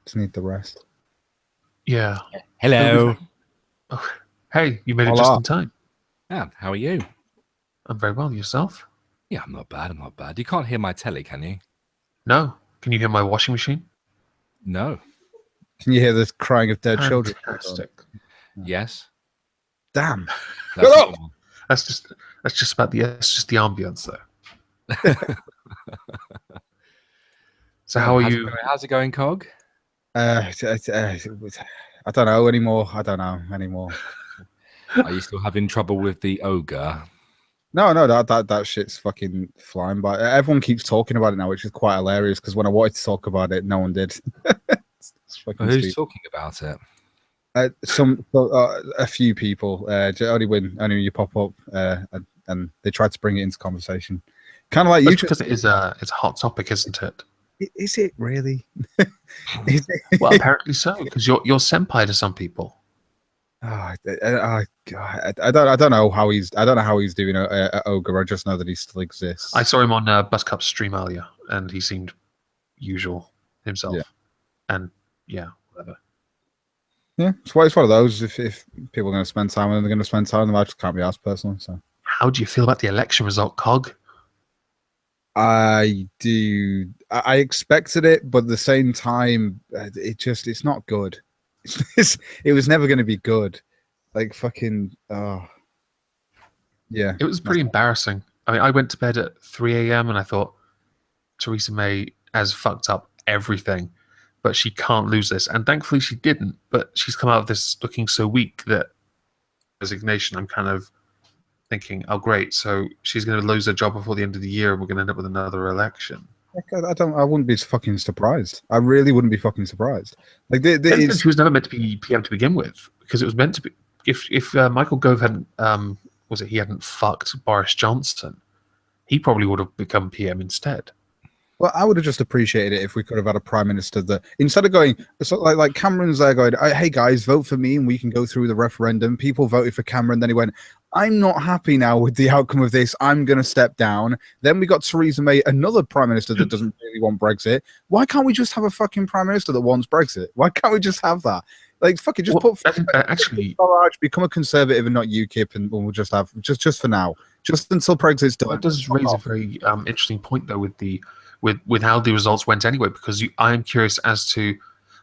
Just need the rest. Yeah. Hello. Oh, hey, you made it Hola. just in time. Yeah, how are you? I'm very well. Yourself? Yeah, I'm not bad. I'm not bad. You can't hear my telly, can you? No. Can you hear my washing machine? No. Can you hear the crying of dead children? Fantastic. Yes. Damn. That's Shut up! normal. That's just about the ambience though. So how are you? How's it going, Cog? I don't know anymore. Are you still having trouble with the ogre? No, that shit's fucking flying by. Everyone keeps talking about it now, which is quite hilarious. Because when I wanted to talk about it, no one did. It's fucking Who's stupid. talking about it? A few people. Only when you pop up, and they tried to bring it into conversation. Kind of like you, because it's a hot topic, isn't it? Is it really? Well, apparently so, because you're senpai to some people. Oh, God, I don't know how he's doing at Ogre. I just know that he still exists. I saw him on Buzzcup stream earlier, and he seemed usual himself. Yeah. And yeah, whatever. Yeah, it's one of those. If people are going to spend time with them, they're going to spend time with them. I just can't be asked personally. So, how do you feel about the election result, Cog? I do. I expected it, but at the same time, it's not good. It was never going to be good. Like fucking. Yeah. It was pretty embarrassing. I mean, I went to bed at 3 a.m. and I thought Theresa May has fucked up everything, but she can't lose this. And thankfully she didn't. But she's come out of this looking so weak that resignation. I'm kind of thinking, oh great, so she's going to lose her job before the end of the year, and we're going to end up with another election. I wouldn't be fucking surprised. I really wouldn't be fucking surprised. Like she was never meant to be PM to begin with, because it was meant to be. If Michael Gove hadn't he hadn't fucked Boris Johnson, he probably would have become PM instead. Well, I would have just appreciated it if we could have had a prime minister that, instead of going, so like Cameron's there going, hey guys, vote for me and we can go through the referendum. People voted for Cameron. Then he went, I'm not happy now with the outcome of this. I'm going to step down. Then we got Theresa May, another prime minister that doesn't really want Brexit. Why can't we just have a fucking prime minister that wants Brexit? Why can't we just have that? Like, fuck it, just actually Farage, become a conservative and not UKIP, and we'll just have just for now, just until Brexit's done. That does raise a very interesting point though with how the results went anyway, because I am curious as to,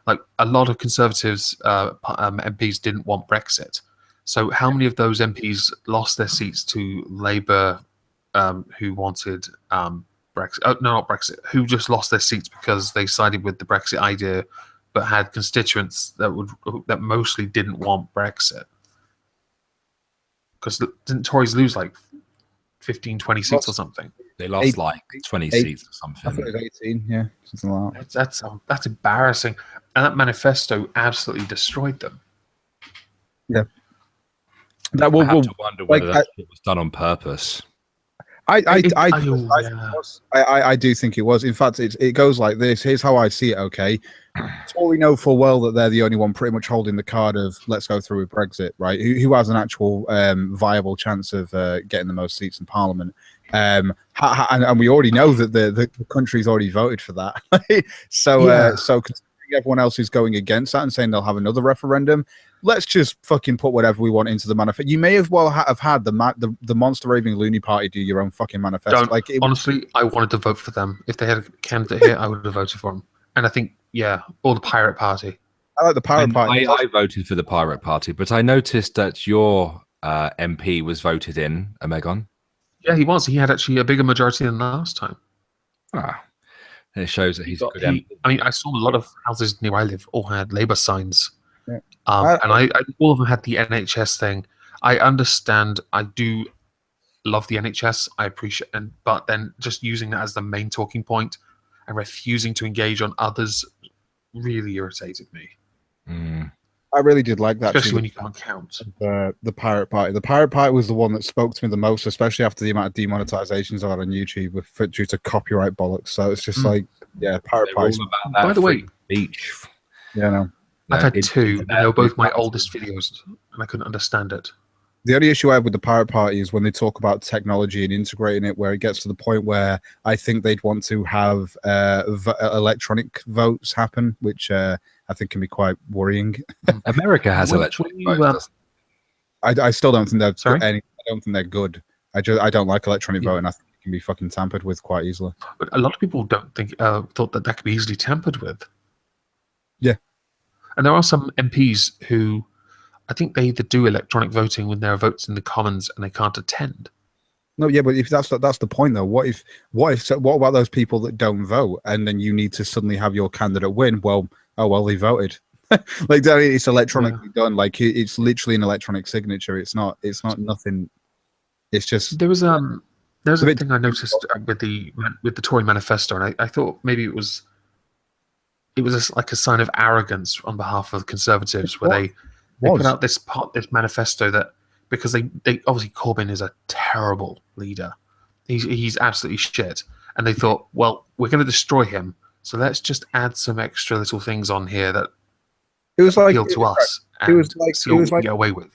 like, a lot of Conservatives MPs didn't want Brexit. So how many of those MPs lost their seats to Labour, who wanted Brexit? Oh, no, not Brexit. Who just lost their seats because they sided with the Brexit idea, but had constituents that mostly didn't want Brexit? Because didn't Tories lose like 15, 20 seats or something? They lost like 20 seats or something. I thought it was 18, yeah, something like that. That's embarrassing, and that manifesto absolutely destroyed them. Yeah, I have to wonder whether that was done on purpose. I do think it was. In fact, it goes like this. Here's how I see it. Okay, Tory know full well that they're the only one pretty much holding the card of let's go through with Brexit, right? Who has an actual viable chance of getting the most seats in Parliament? And we already know that the country's already voted for that. So considering everyone else is going against that and saying they'll have another referendum, let's just fucking put whatever we want into the manifesto. You may as well have had the monster raving loony party do your own fucking manifesto. Honestly, I wanted to vote for them. If they had a candidate here, I would have voted for them. And I think, or the Pirate Party. I like the Pirate Party. I voted for the Pirate Party, but I noticed that your MP was voted in, Omegon. Yeah, he was. He had actually a bigger majority than last time. Ah, and it shows that he's a good MP. I mean, I saw a lot of houses near where I live all had Labour signs. Yeah. And I all of them had the NHS thing. I understand. I do love the NHS. I appreciate, but then just using that as the main talking point and refusing to engage on others really irritated me. I really did like that, especially when you can't count. The Pirate Party. The Pirate Party was the one that spoke to me the most, especially after the amount of demonetizations I had on YouTube due to copyright bollocks. So it's just like, yeah, Pirate Party. By the way, beach. Yeah, no. I've had two, and they were both my oldest videos, and I couldn't understand it. The only issue I have with the Pirate Party is when they talk about technology and integrating it, where it gets to the point where I think they'd want to have electronic votes happen, which I think can be quite worrying. America has electronic votes. I still don't think they're Sorry? I don't think they're good. I don't like electronic voting. I think it can be fucking tampered with quite easily. But a lot of people don't think thought that could be easily tampered with. Yeah, and there are some MPs who I think they either do electronic voting when there are votes in the Commons and they can't attend. No, yeah, but if that's the point though, what about those people that don't vote and then you need to suddenly have your candidate win? Well, they voted. Like it's electronically done. Like it's literally an electronic signature. It's not nothing. It's just there's a thing I noticed with the Tory manifesto, and I thought maybe it was like a sign of arrogance on behalf of the Conservatives, where they put out this manifesto that because they obviously Corbyn is a terrible leader, he's absolutely shit, and they thought, well, we're going to destroy him, so let's just add some extra little things on here that appeal to us and see what we can get away with.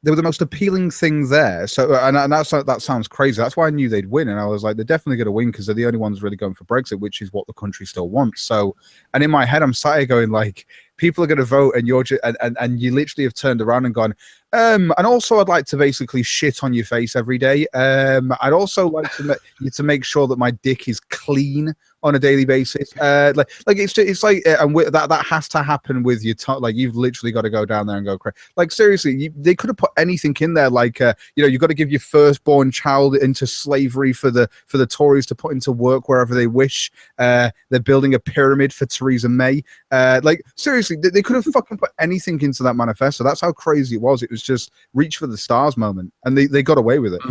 They were the most appealing thing there. So, and that sounds crazy. That's why I knew they'd win. And I was like, they're definitely going to win because they're the only ones really going for Brexit, which is what the country still wants. So, and in my head, I'm sat here going like, people are going to vote, and you're just, and you literally have turned around and gone, and also I'd like to basically shit on your face every day. I'd also like to make sure that my dick is clean on a daily basis. Like it's like, and that has to happen with your like you've literally got to go down there and go crazy. Like seriously, they could have put anything in there. Like you've got to give your firstborn child into slavery for the Tories to put into work wherever they wish. They're building a pyramid for Theresa May. Like seriously, they could have fucking put anything into that manifesto. That's how crazy it was. It was just reach for the stars moment, and they got away with it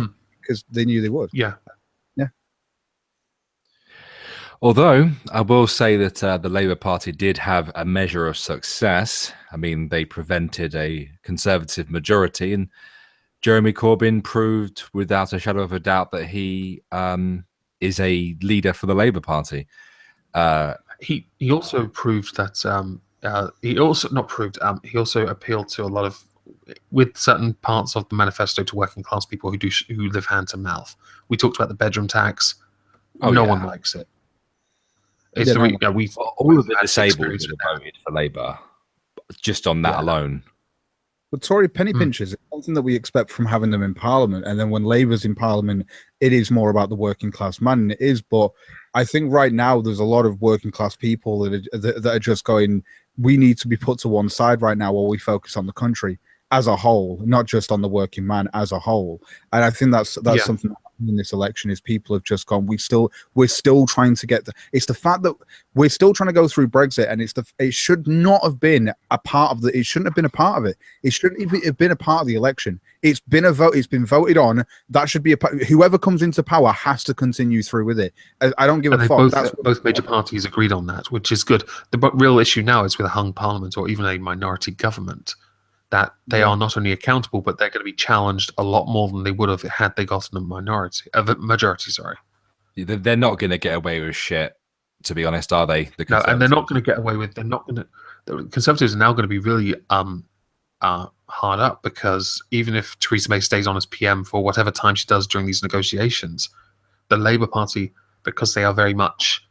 because they knew they would. Yeah. Although I will say that the Labour Party did have a measure of success. I mean, they prevented a Conservative majority, and Jeremy Corbyn proved without a shadow of a doubt that he is a leader for the Labour Party. He also proved that he also appealed to a lot of, with certain parts of the manifesto, to working class people who live hand to mouth. We talked about the bedroom tax. No one likes it. It's all of the disabled would have voted for Labour just on that alone. But Tory penny pinchers is something that we expect from having them in Parliament, and then when Labour's in Parliament, it is more about the working class man, and it is. But I think right now there's a lot of working class people that are just going, we need to be put to one side right now while we focus on the country as a whole, not just on the working man as a whole. And I think that's something in this election is people have just gone, we're still trying to get it's the fact that we're still trying to go through Brexit, and it should not have been a part of it shouldn't have been a part of it. It shouldn't even have been a part of the election. It's been a vote, it's been voted on. That should be whoever comes into power has to continue through with it. I don't give a fuck. Both major parties agreed on that, which is good. The real issue now is with a hung parliament or even a minority government, that they are not only accountable, but they're going to be challenged a lot more than they would have had they gotten a majority. Sorry, they're not going to get away with shit, to be honest, are they? No, and they're not going to get away with. They're not going to. The Conservatives are now going to be really hard up, because even if Theresa May stays on as PM for whatever time she does during these negotiations, the Labour Party, because they are very much,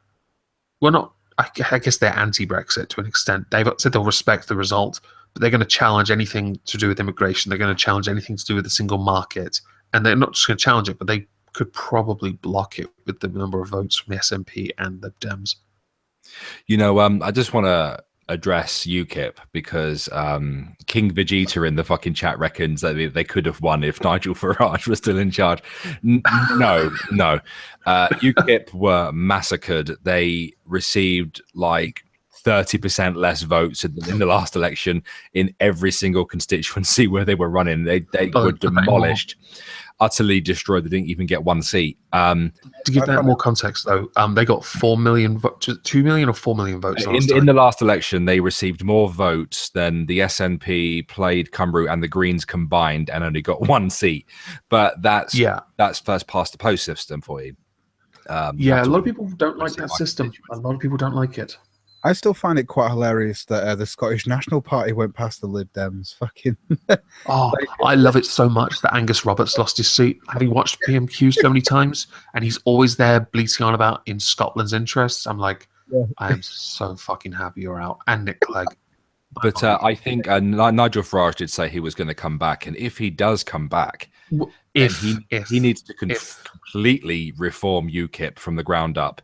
I guess they're anti-Brexit to an extent. They've said they'll respect the result, but they're going to challenge anything to do with immigration. They're going to challenge anything to do with the single market. And they're not just going to challenge it, but they could probably block it with the number of votes from the SNP and the Dems. I just want to address UKIP, because King Vegeta in the fucking chat reckons that they could have won if Nigel Farage was still in charge. No. UKIP were massacred. They received like 30% less votes in the last election in every single constituency where they were running. They were demolished, utterly destroyed. They didn't even get one seat. To give that more context, though, they got 4 million, 2 million or 4 million votes. In the last election, they received more votes than the SNP, Plaid Cymru, and the Greens combined, and only got one seat. But that's first past the post system for you. A lot of people don't like that system. A lot of people don't like it. I still find it quite hilarious that the Scottish National Party went past the Lib Dems. Fucking. Oh, I love it so much that Angus Roberts lost his seat, having watched PMQ so many times, and he's always there bleating on about in Scotland's interests. I'm like, I am so fucking happy you're out. And Nick Clegg. But I think Nigel Farage did say he was going to come back, and if he does come back, he needs to completely reform UKIP from the ground up.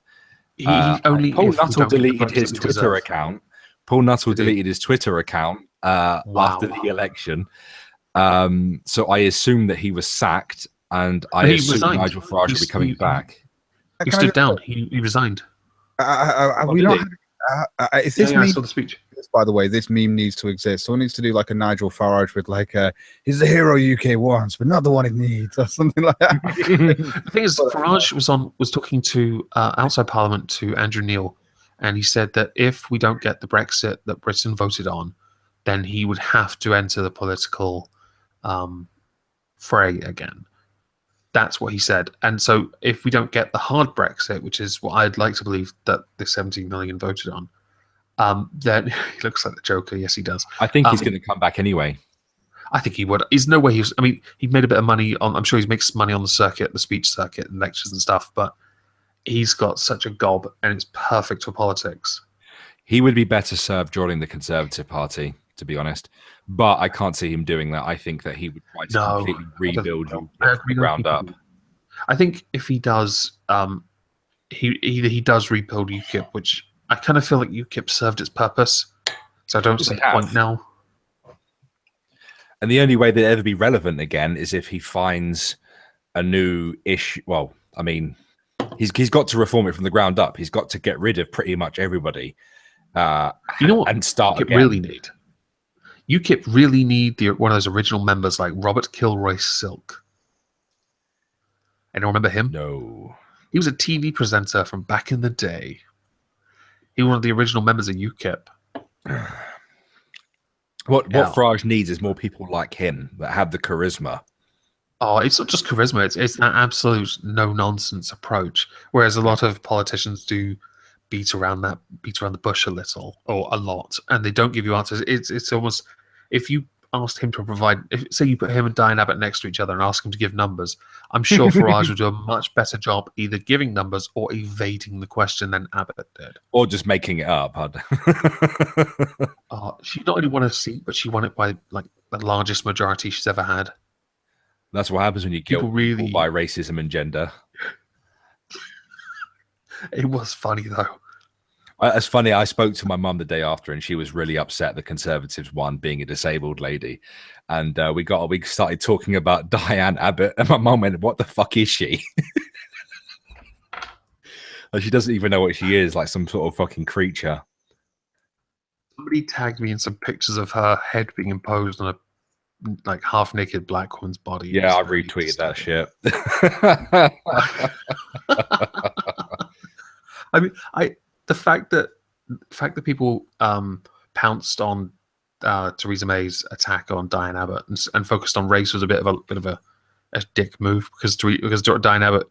Paul Nuttall deleted his Twitter account. Paul Nuttall deleted his Twitter account after the election. So I assume that he was sacked, and I assume Nigel Farage will be coming back. He stood down. He resigned. If this I saw the speech. By the way, this meme needs to exist. Someone needs to do like a Nigel Farage with like he's the hero UK wants, but not the one it needs, or something like that. The thing is, Farage was talking to outside Parliament to Andrew Neil, and he said that if we don't get the Brexit that Britain voted on, then he would have to enter the political fray again. That's what he said. And so if we don't get the hard Brexit, which is what I'd like to believe that the 17 million voted on, then he looks like the Joker. Yes, he does. I think he's going to come back anyway. I think he would. There's no way he made a bit of money on, I'm sure he makes money on the circuit, the speech circuit and lectures and stuff, but he's got such a gob and it's perfect for politics. He would be better served joining the Conservative Party, to be honest. But I can't see him doing that. I think that he would try to completely rebuild from the ground up. I think if he does, he does rebuild UKIP, which I kind of feel like UKIP served its purpose. So I don't see the point now. And the only way they'd ever be relevant again is if he finds a new issue. Well, I mean, he's got to reform it from the ground up. He's got to get rid of pretty much everybody. You know what? And start UKIP again. really need. UKIP really need one of those original members like Robert Kilroy Silk. Anyone remember him? No. He was a TV presenter from back in the day. He was one of the original members of UKIP. What Farage needs is more people like him that have the charisma. Oh, it's not just charisma. It's that absolute no-nonsense approach. Whereas a lot of politicians do beat around the bush a little or a lot, and they don't give you answers. It's almost, if you asked him to provide, say you put him and Diane Abbott next to each other and ask him to give numbers, I'm sure Farage would do a much better job either giving numbers or evading the question than Abbott did. Or just making it up. She not only won a seat, but she won it by like the largest majority she's ever had. That's what happens when you kill people by racism and gender. It was funny though. It's funny. I spoke to my mum the day after, and she was really upset the Conservatives won, being a disabled lady. And we started talking about Diane Abbott, and my mum went, "What the fuck is she?" Like, she doesn't even know what she is, like some sort of fucking creature. Somebody tagged me in some pictures of her head being imposed on a like half-naked black woman's body. Yeah, I retweeted that shit. I mean, the fact that people pounced on Theresa May's attack on Diane Abbott and focused on race was a bit of a dick move because Diane Abbott.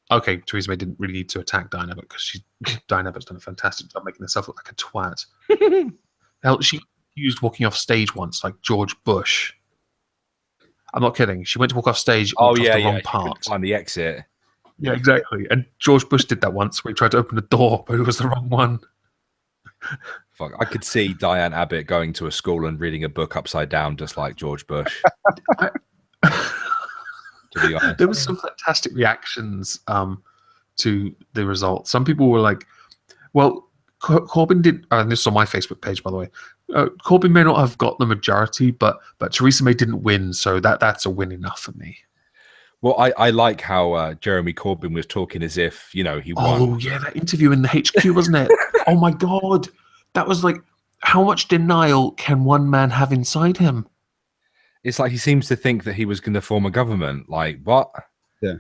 Okay, Theresa May didn't really need to attack Diane Abbott because Diane Abbott's done a fantastic job making herself look like a twat. Hell, she used walking off stage once, like George Bush. I'm not kidding. She went to walk off stage. Off the wrong part. Find the exit. Yeah, exactly. And George Bush did that once where he tried to open the door, but it was the wrong one. Fuck, I could see Diane Abbott going to a school and reading a book upside down, just like George Bush. To be honest, there was some fantastic reactions to the results. Some people were like, "Well, Corbyn did." And this is on my Facebook page, by the way. Corbyn may not have got the majority, but Theresa May didn't win, so that's a win enough for me. Well, I like how Jeremy Corbyn was talking as if, he won. Oh, yeah, that interview in the HQ, wasn't it? Oh, my God. That was like, how much denial can one man have inside him? It's like he seems to think that he was going to form a government. Like, what? Yeah.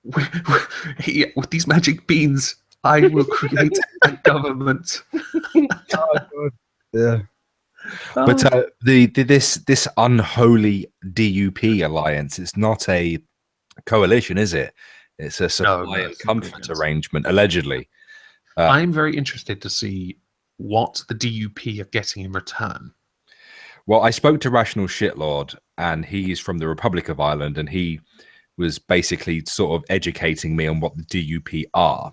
With these magic beans, I will create a government. Oh, God. Yeah. But this unholy DUP alliance, it's not a coalition, is it? It's a supply and comfort arrangement, allegedly. I'm very interested to see what the DUP are getting in return. Well, I spoke to Rational Shitlord, and he's from the Republic of Ireland, and he was basically sort of educating me on what the DUP are.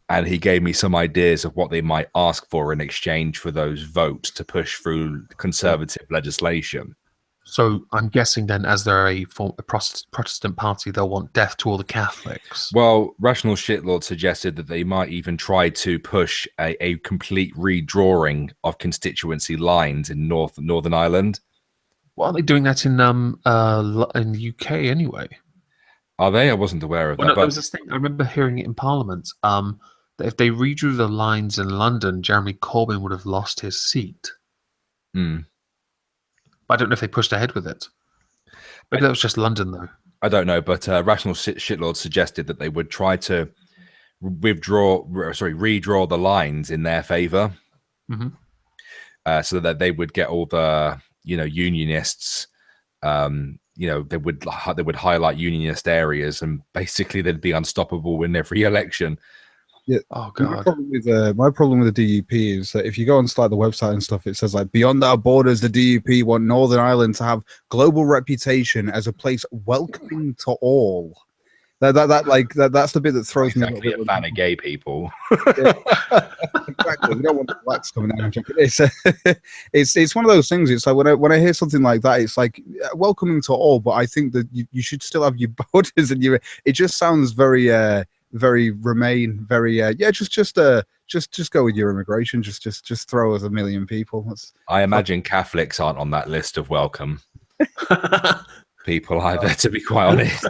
And he gave me some ideas of what they might ask for in exchange for those votes to push through conservative legislation. So I'm guessing then, as they're a Protestant party, they'll want death to all the Catholics. Well, Rational Shitlord suggested that they might even try to push a complete redrawing of constituency lines in Northern Ireland. Well, aren't they doing that in the UK anyway? Are they? I wasn't aware of that. No, there was this thing, I remember hearing it in Parliament, that if they redrew the lines in London, Jeremy Corbyn would have lost his seat. Hmm. I don't know if they pushed ahead with it. Maybe that was just London, though. I don't know, but Rational Shitlord suggested that they would try to redraw the lines in their favour, so that they would get all the unionists. They would highlight unionist areas, and basically they'd be unstoppable in every election. Yeah. Oh god. My problem with the DUP is that if you go on the website and stuff, it says like beyond our borders, the DUP want Northern Ireland to have global reputation as a place welcoming to all. That's the bit that throws me. Exactly, a fan of gay people. Yeah. Exactly. We don't want the blacks coming down. It's one of those things. It's like when I hear something like that, it's like welcoming to all, but I think that you should still have your borders and it just sounds very Remain, just go with your immigration. Just throw us 1 million people. I imagine Catholics aren't on that list of welcome people either, to be quite honest.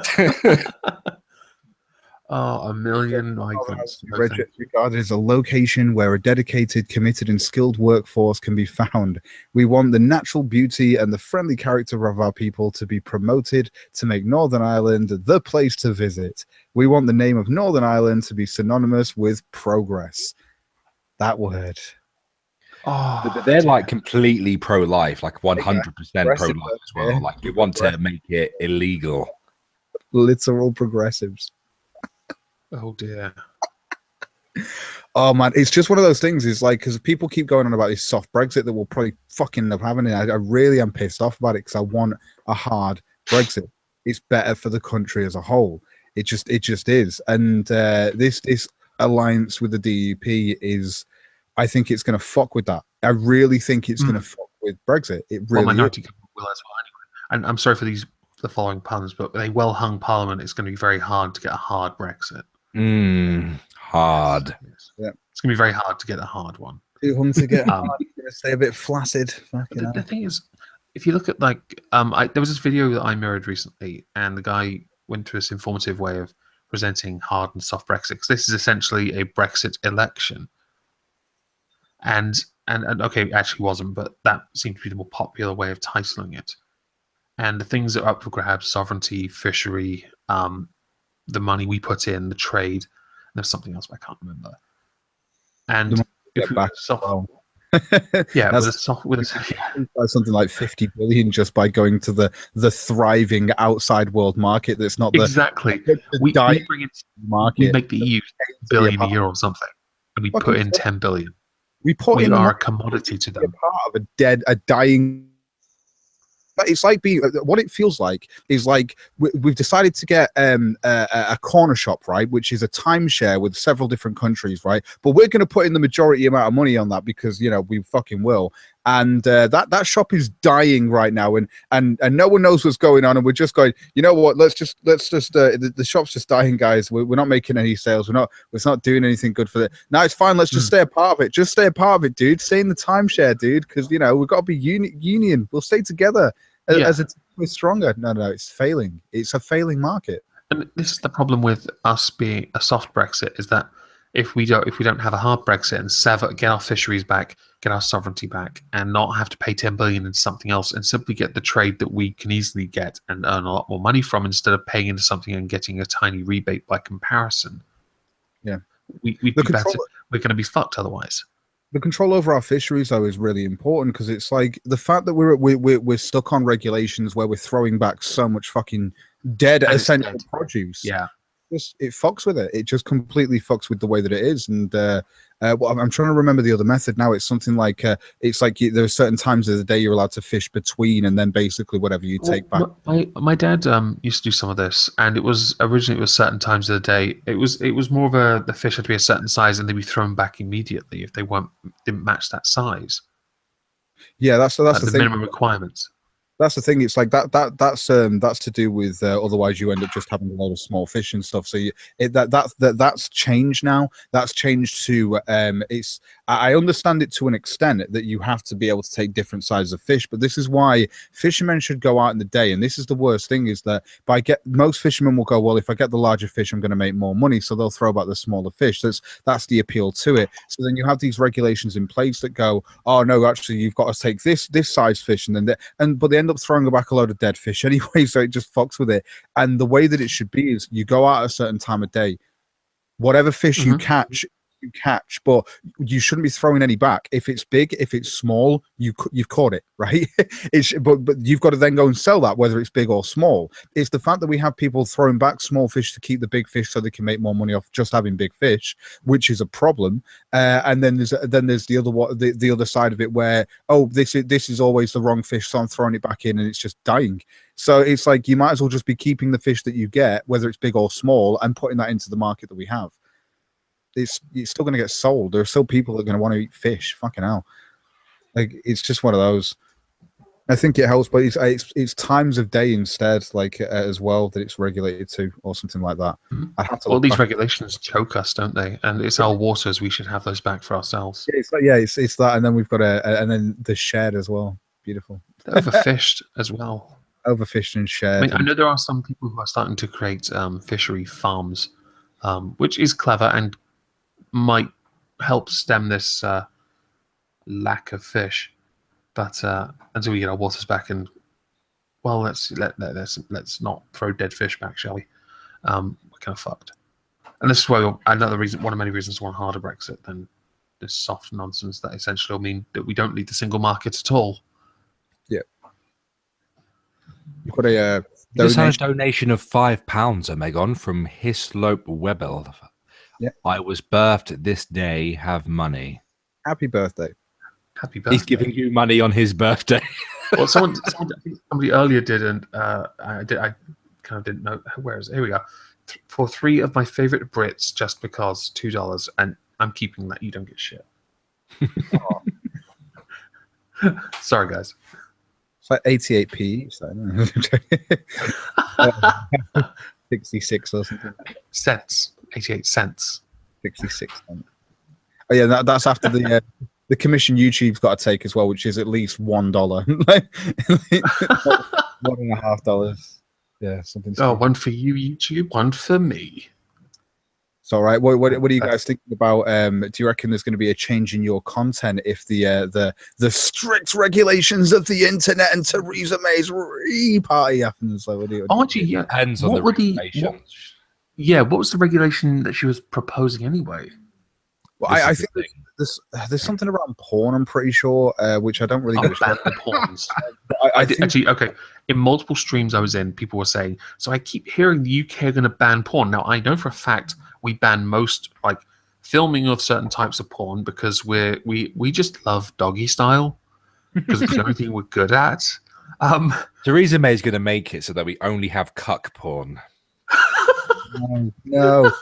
Oh, 1 million migrants. Regarded as a location where a dedicated, committed, and skilled workforce can be found. We want the natural beauty and the friendly character of our people to be promoted to make Northern Ireland the place to visit. We want the name of Northern Ireland to be synonymous with progress. That word. Oh, but they're like completely pro-life, like 100% pro-life as well. Yeah. Like we want to make it illegal. Literal progressives. Oh dear. Oh man, it's just one of those things. It's like, because people keep going on about this soft Brexit that we'll probably fucking end up having it. I really am pissed off about it because I want a hard Brexit. It's better for the country as a whole. It just is. And this alliance with the DUP is, I think it's going to fuck with that. I really think it's going to fuck with Brexit. It really minority government will as well anyway. And I'm sorry for the following puns, but with a well-hung parliament, it's going to be very hard to get a hard Brexit. Hard. Yes. Yeah. It's going to be very hard to get a hard one. Too hard to get hard. You're going to stay a bit flaccid. The thing is, if you look at there was this video that I mirrored recently, and the guy went through this informative way of presenting hard and soft Brexit, because this is essentially a Brexit election. And okay, it actually wasn't, but that seemed to be the more popular way of titling it. And the things that are up for grabs: sovereignty, fishery, the money we put in, the trade. And there's something else, but I can't remember. And if back something like 50 billion just by going to the thriving outside world market. That's not exactly. We bring in market. We make the EU billion a year or something, and we put in 10 billion. We are a commodity to them. Part of a dying. It's like what it feels like is like we've decided to get a corner shop, right, which is a timeshare with several different countries, right? But we're going to put in the majority amount of money on that because we fucking will. And that shop is dying right now, and no one knows what's going on, and we're just going, you know what? Let's just the shop's just dying, guys. We're not making any sales. It's not doing anything good for it. No, it's fine. Let's just stay a part of it. Just stay a part of it, dude. Stay in the timeshare, dude, because we've got to be union. We'll stay together. As we're stronger. No, it's failing. It's a failing market. And this is the problem with us being a soft Brexit, is that if we don't have a hard Brexit and get our fisheries back, get our sovereignty back, and not have to pay 10 billion into something else, and simply get the trade that we can easily get and earn a lot more money from, instead of paying into something and getting a tiny rebate by comparison. Yeah, we're going to be fucked otherwise. The control over our fisheries, though, is really important, because it's like the fact that we're stuck on regulations where we're throwing back so much fucking dead essential produce. Yeah, it fucks with it. It just completely fucks with the way that it is. And well, I'm trying to remember the other method now. It's something like it's like there are certain times of the day you're allowed to fish between, and then basically whatever you take back. My dad used to do some of this, and it was originally certain times of the day. It was more of the fish had to be a certain size, and they'd be thrown back immediately if they didn't match that size. Yeah, that's the thing. Minimum requirements. That's the thing. It's like that's to do with otherwise you end up just having a lot of small fish and stuff. So that's changed now. That's changed to I understand it to an extent that you have to be able to take different sizes of fish, but this is why fishermen should go out in the day. And this is the worst thing is that most fishermen will go, well, if I get the larger fish, I'm going to make more money, so they'll throw back the smaller fish. That's the appeal to it. So then you have these regulations in place that go, oh no, actually you've got to take this size fish, but they end up throwing back a load of dead fish anyway, so it just fucks with it. And the way that it should be is you go out at a certain time of day, whatever fish you catch, but you shouldn't be throwing any back. If it's big, if it's small, you've caught it, right? But you've got to then go and sell that, whether it's big or small. It's the fact that we have people throwing back small fish to keep the big fish so they can make more money off just having big fish, which is a problem. And then there's the other side of it where, oh, this is always the wrong fish, so I'm throwing it back in and it's just dying. So it's like you might as well just be keeping the fish that you get, whether it's big or small, and putting that into the market that we have. It's still going to get sold. There are still people that are going to want to eat fish. Fucking hell. Like, it's just one of those. I think it helps, but it's times of day instead, like as well, that it's regulated to, or something like that. I have to. All these regulations choke us, don't they? And it's our waters. We should have those back for ourselves. Yeah, it's that, and then we've got and then the shed as well. Beautiful. They're overfished as well. Overfished and shared. I mean, I know there are some people who are starting to create fishery farms, which is clever and might help stem this lack of fish, but until we get our waters back, and well, let's not throw dead fish back, shall we? We're kind of fucked. And this is why one of many reasons why harder Brexit than this soft nonsense that essentially will mean that we don't need the single market at all. Yeah. You've got a donation of £5, Omegon, from Hislop Webel. Yeah. I was birthed this day, have money. Happy birthday. Happy birthday. He's giving you money on his birthday. Well, somebody earlier did, and I kind of didn't know. Where is it? Here we go. For 3 of my favorite Brits, just because, $2, and I'm keeping that. You don't get shit. Sorry, guys. It's like 88p. So 66 or something. Cents. 88 cents. 66 cents. Oh yeah, that's after the commission YouTube's got to take as well, which is at least $1. $1.50. Yeah, something. Oh, one for you, YouTube. One for me. It's all right. What are you guys thinking about? Do you reckon there's going to be a change in your content if the strict regulations of the internet and Theresa May's party happens? Like, actually, yeah. Depends on the regulations. What was the regulation that she was proposing anyway? Well, I think there's something around porn, I'm pretty sure, which I don't really get. Porns. Actually, okay. In multiple streams I was in, people were saying, so I keep hearing the UK are going to ban porn. Now, I know for a fact we ban most, like, filming of certain types of porn because we just love doggy style because it's the only thing we're good at. Theresa May's going to make it so that we only have cuck porn. No.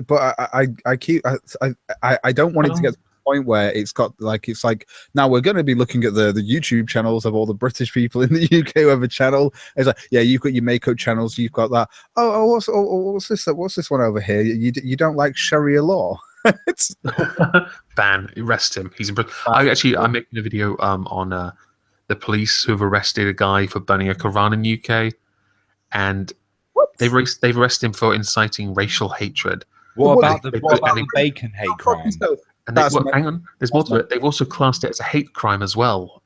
But I don't want it to get to the point where it's like now we're going to be looking at the YouTube channels of all the British people in the UK who have a channel. It's like, yeah, you've got your Mako channels, you've got that. What's this one over here? You don't like Sharia law? Ban, arrest him. He's in prison. I'm making a video on the police who have arrested a guy for burning a Quran in UK, and they've arrested him for inciting racial hatred. What about the bacon hate crime? And hang on, there's more to it. They've also classed it as a hate crime as well.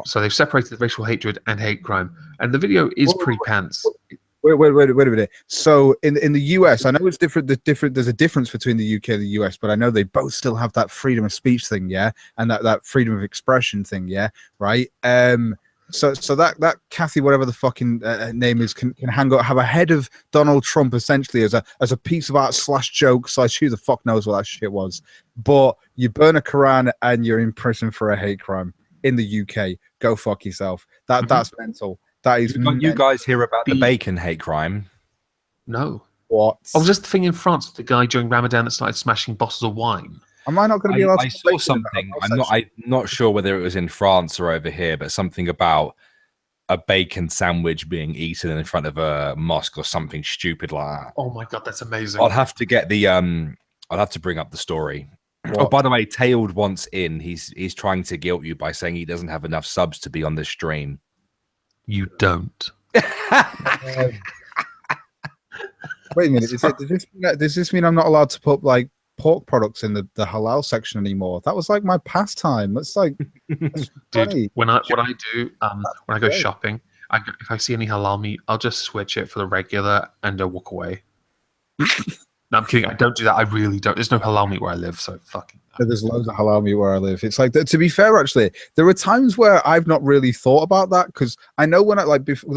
So they've separated racial hatred and hate crime, and the video is pretty pants. Wait a minute. So in the US, I know it's different. There's a difference between the UK and the US, but I know they both still have that freedom of speech thing, yeah, and that freedom of expression thing, yeah, right. So that Kathy, whatever the fucking name is, can have a head of Donald Trump essentially as a piece of art / joke / who the fuck knows what that shit was. But you burn a Quran and you're in prison for a hate crime in the UK. Go fuck yourself. That's mental. That is. You guys hear about the bacon hate crime? No. What? I was just the thing in France with the guy during Ramadan that started smashing bottles of wine. Am I not going to be allowed to? I saw something. I'm not sure whether it was in France or over here, but something about a bacon sandwich being eaten in front of a mosque or something stupid like that. Oh my god, that's amazing! I'll have to get the I'll have to bring up the story. What? Oh, by the way, Tailed wants in. He's trying to guilt you by saying he doesn't have enough subs to be on this stream. You don't. Wait a minute. Does this mean I'm not allowed to put like pork products in the halal section anymore? That was like my pastime. It's like, dude, when I go shopping, if I see any halal meat, I'll just switch it for the regular and walk away. No, I'm kidding. I don't do that. I really don't. There's no halal meat where I live, so fucking. There's loads of halal meat where I live. It's like, to be fair, actually, there were times where I've not really thought about that because I know when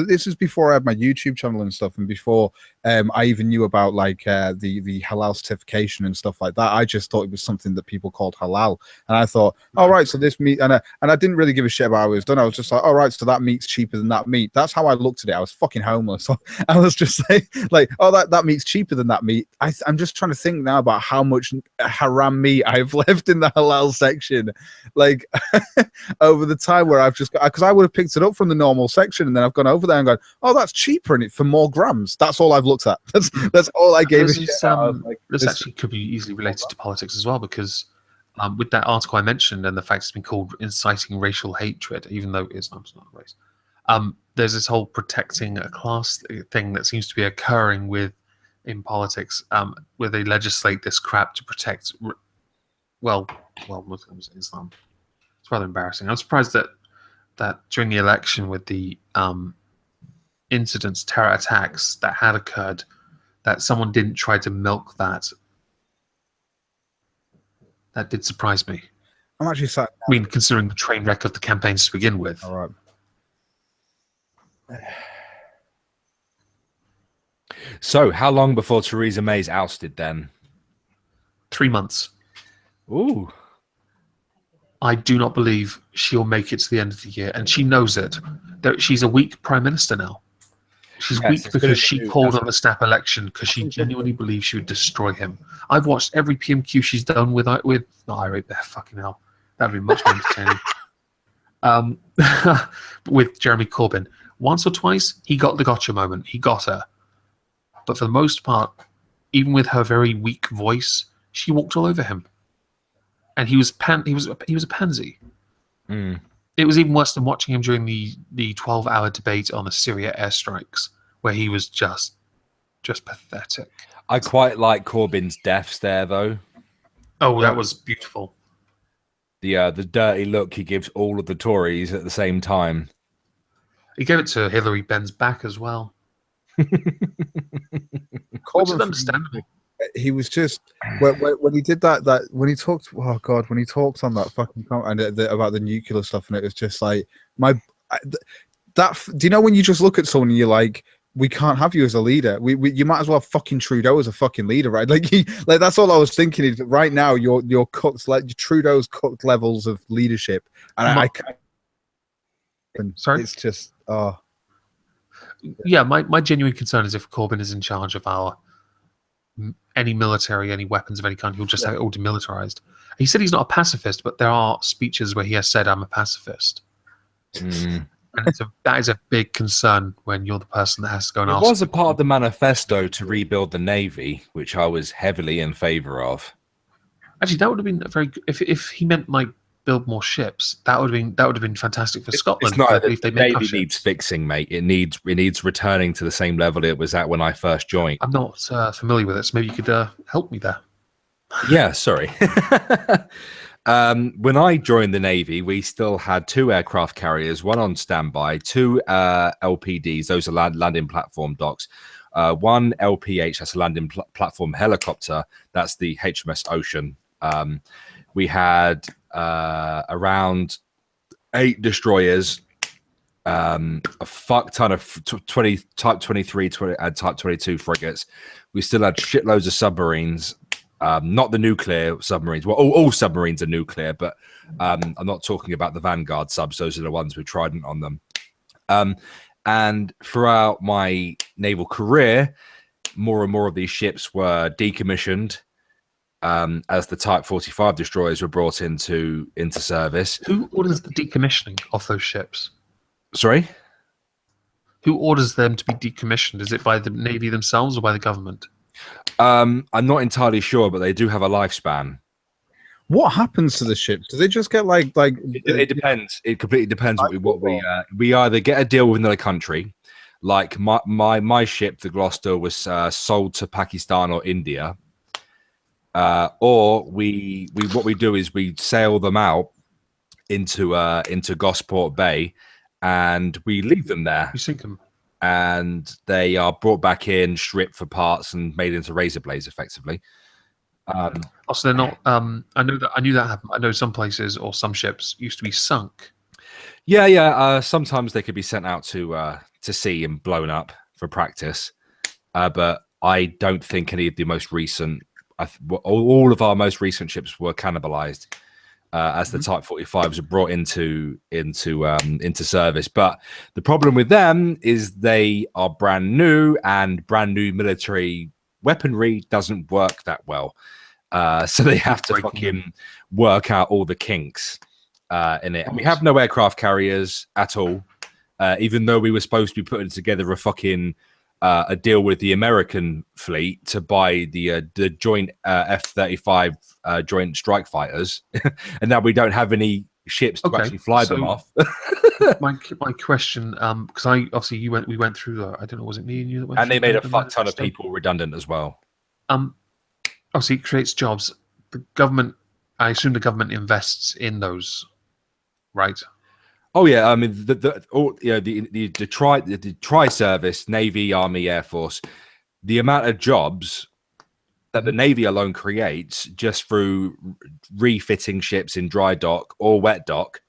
this is before I had my YouTube channel and stuff, and before I even knew about like the halal certification and stuff like that. I just thought it was something that people called halal, and I thought, all right, so this meat, and I didn't really give a shit about how it was done. I was just like, all right, so that meat's cheaper than that meat. That's how I looked at it. I was fucking homeless. So I was just like, oh, that meat's cheaper than that meat. I'm just trying to think now about how much haram meat I've left in the halal section, like over the time where I've just got, because I would have picked it up from the normal section and then I've gone over there and gone, oh, that's cheaper in it for more grams. That's all I've looked at. That's all I gave. This actually could be easily related to politics as well, because with that article I mentioned and the fact it's been called inciting racial hatred, even though Islam's not a race, there's this whole protecting a class thing that seems to be occurring in politics, where they legislate this crap to protect Muslims, Islam. It's rather embarrassing. I'm surprised that during the election with the incidents, terror attacks that had occurred, that someone didn't try to milk that. That did surprise me. I'm actually sad. I mean, considering the train wreck of the campaigns to begin with. All right. So, how long before Theresa May's ousted then? 3 months. Ooh. I do not believe she'll make it to the end of the year, and she knows it. She's a weak prime minister now. She's weak because she called on the snap election because she genuinely believes she would destroy him. I've watched every PMQ she's done with Irate there. Fucking hell, that'd be much more entertaining. With Jeremy Corbyn, once or twice he got the gotcha moment. He got her, but for the most part, even with her very weak voice, she walked all over him. And he was a pansy. Mm. It was even worse than watching him during the 12-hour debate on the Syria airstrikes, where he was just pathetic. I quite like Corbyn's deaths there, though. Oh, that was beautiful. The dirty look he gives all of the Tories at the same time. He gave it to Hillary Ben's back as well. Which is understandable. He was just when he did that when he talked. Oh God, when he talked on that fucking and about the nuclear stuff, and it was just like that. Do you know when you just look at someone and you're like, we can't have you as a leader. You might as well have fucking Trudeau as a fucking leader, right? Like that's all I was thinking. Is right now you're cooked like Trudeau's cooked levels of leadership, and I can't. Sorry, it's just yeah. My genuine concern is if Corbyn is in charge of any military, any weapons of any kind, he'll just have it all demilitarized. He said he's not a pacifist, but there are speeches where he has said, I'm a pacifist. Mm. And that is a big concern when you're the person that has to go and ask. It was a part of the manifesto to rebuild the Navy, which I was heavily in favor of. Actually, that would have been very good. If he meant like build more ships, that would have been fantastic for Scotland. It's not, if they the Navy needs fixing, mate. It needs returning to the same level it was at when I first joined. I'm not familiar with it, so maybe you could help me there. Yeah, sorry. When I joined the Navy, we still had 2 aircraft carriers, 1 on standby, 2 LPDs, those are landing platform docks, 1 LPH, that's a landing platform helicopter, that's the HMS Ocean. We had around 8 destroyers, a fuck ton of 20 Type 23 and Type 22 frigates. We still had shitloads of submarines. Not the nuclear submarines. Well, all submarines are nuclear, but I'm not talking about the Vanguard subs. Those are the ones with Trident on them. And throughout my naval career, more and more of these ships were decommissioned as the Type 45 destroyers were brought into service. Who orders the decommissioning of those ships? Sorry? Who orders them to be decommissioned? Is it by the Navy themselves or by the government? I'm not entirely sure, but they do have a lifespan. What happens to the ships? Do they just get like? It depends. It completely depends what we either get a deal with another country, like my ship, the Gloucester, was sold to Pakistan or India, or what we do is we sail them out into Gosport Bay, and we leave them there. You sink them, and they are brought back in, stripped for parts, and made into razor blades, effectively. Also, they're not. I knew that happened. I know some places or some ships used to be sunk. Yeah. Sometimes they could be sent out to sea and blown up for practice, but I don't think any of the most recent. All of our most recent ships were cannibalized as the Type 45s were brought into service. But the problem with them is they are brand new, and brand new military weaponry doesn't work that well. So they have to fucking work out all the kinks in it. And we have no aircraft carriers at all, even though we were supposed to be putting together a deal with the American fleet to buy the joint F-35 joint strike fighters, and now we don't have any ships to actually fly them off. my question, because we went through the, I don't know, was it me and you that went? And they made a fuck ton of people redundant as well. Obviously, it creates jobs. The government, I assume, the government invests in those, right? Oh yeah, I mean the tri service, Navy, Army, Air Force, the amount of jobs that the Navy alone creates just through refitting ships in dry dock or wet dock,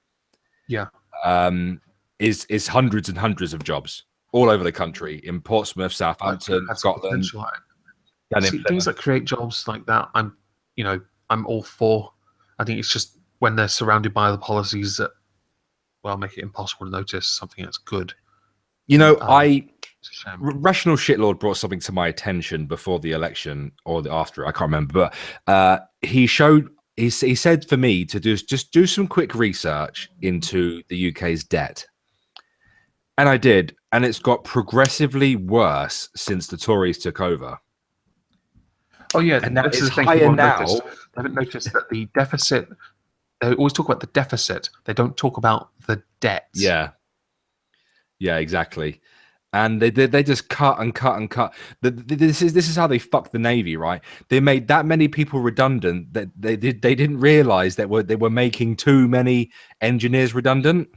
is hundreds and hundreds of jobs all over the country, in Portsmouth, Southampton, Scotland. Things that create jobs like that, I'm all for. I think it's just when they're surrounded by the policies that, well, make it impossible to notice something that's good. Rational Shitlord brought something to my attention before the election or after, I can't remember, but he said for me to just do some quick research into the UK's debt. And I did, and it's got progressively worse since the Tories took over. Oh yeah, and that is higher now. They haven't noticed that the deficit. They always talk about the deficit. They don't talk about the debt. Yeah, exactly. And they just cut and cut and cut. This is how they fucked the Navy, right? They made that many people redundant that they didn't realize that they were making too many engineers redundant.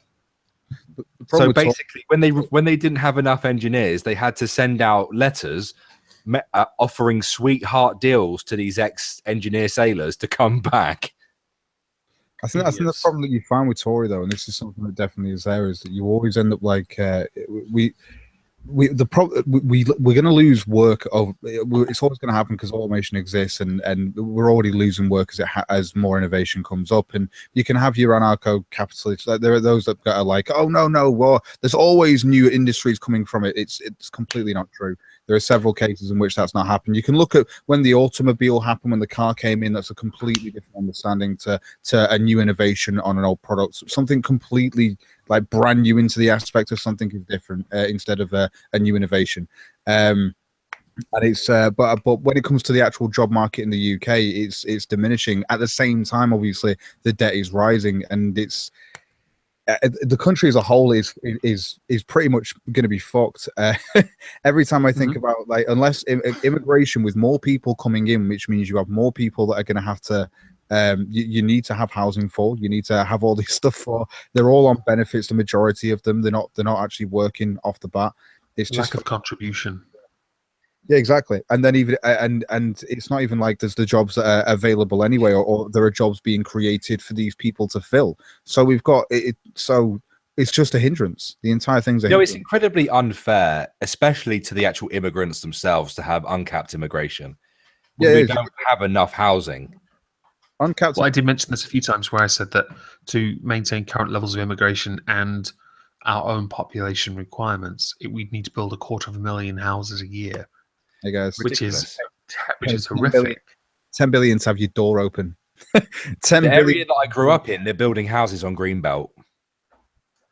So basically, when they didn't have enough engineers, they had to send out letters offering sweetheart deals to these ex-engineer sailors to come back. I think the problem that you find with Tory, though, and this is something that definitely is there, is that you always end up like we're going to lose work. It's always going to happen because automation exists, and we're already losing work as more innovation comes up. And you can have your anarcho-capitalists. There are those that are like, oh no, well, there's always new industries coming from it. It's completely not true. There are several cases in which that's not happened. You can look at when the automobile happened, when the car came in. That's a completely different understanding to a new innovation on an old product. Something completely like brand new into the aspect of something is different instead of a new innovation. And it's but when it comes to the actual job market in the UK, it's diminishing. At the same time, obviously, the debt is rising, and it's the country as a whole is pretty much going to be fucked. Every time I think about, like, unless immigration with more people coming in, which means you have more people that are going to have to you need to have housing for, you need to have all this stuff for. They're all on benefits. The majority of them, they're not actually working off the bat. It's just lack of contribution. Yeah, exactly. And then even and it's not even like there's the jobs that are available anyway, or there are jobs being created for these people to fill. So we've got it. So it's just a hindrance. The entire thing's a No, hindrance. it's incredibly unfair, especially to the actual immigrants themselves, to have uncapped immigration. Yeah, We don't have enough housing. Uncapped. Well, I did mention this a few times where I said that to maintain current levels of immigration and our own population requirements, we'd need to build 250,000 houses a year, Hey guys, which is 10 horrific. billion, 10 billion to have your door open. 10 The billion. area that I grew up in, they're building houses on Greenbelt.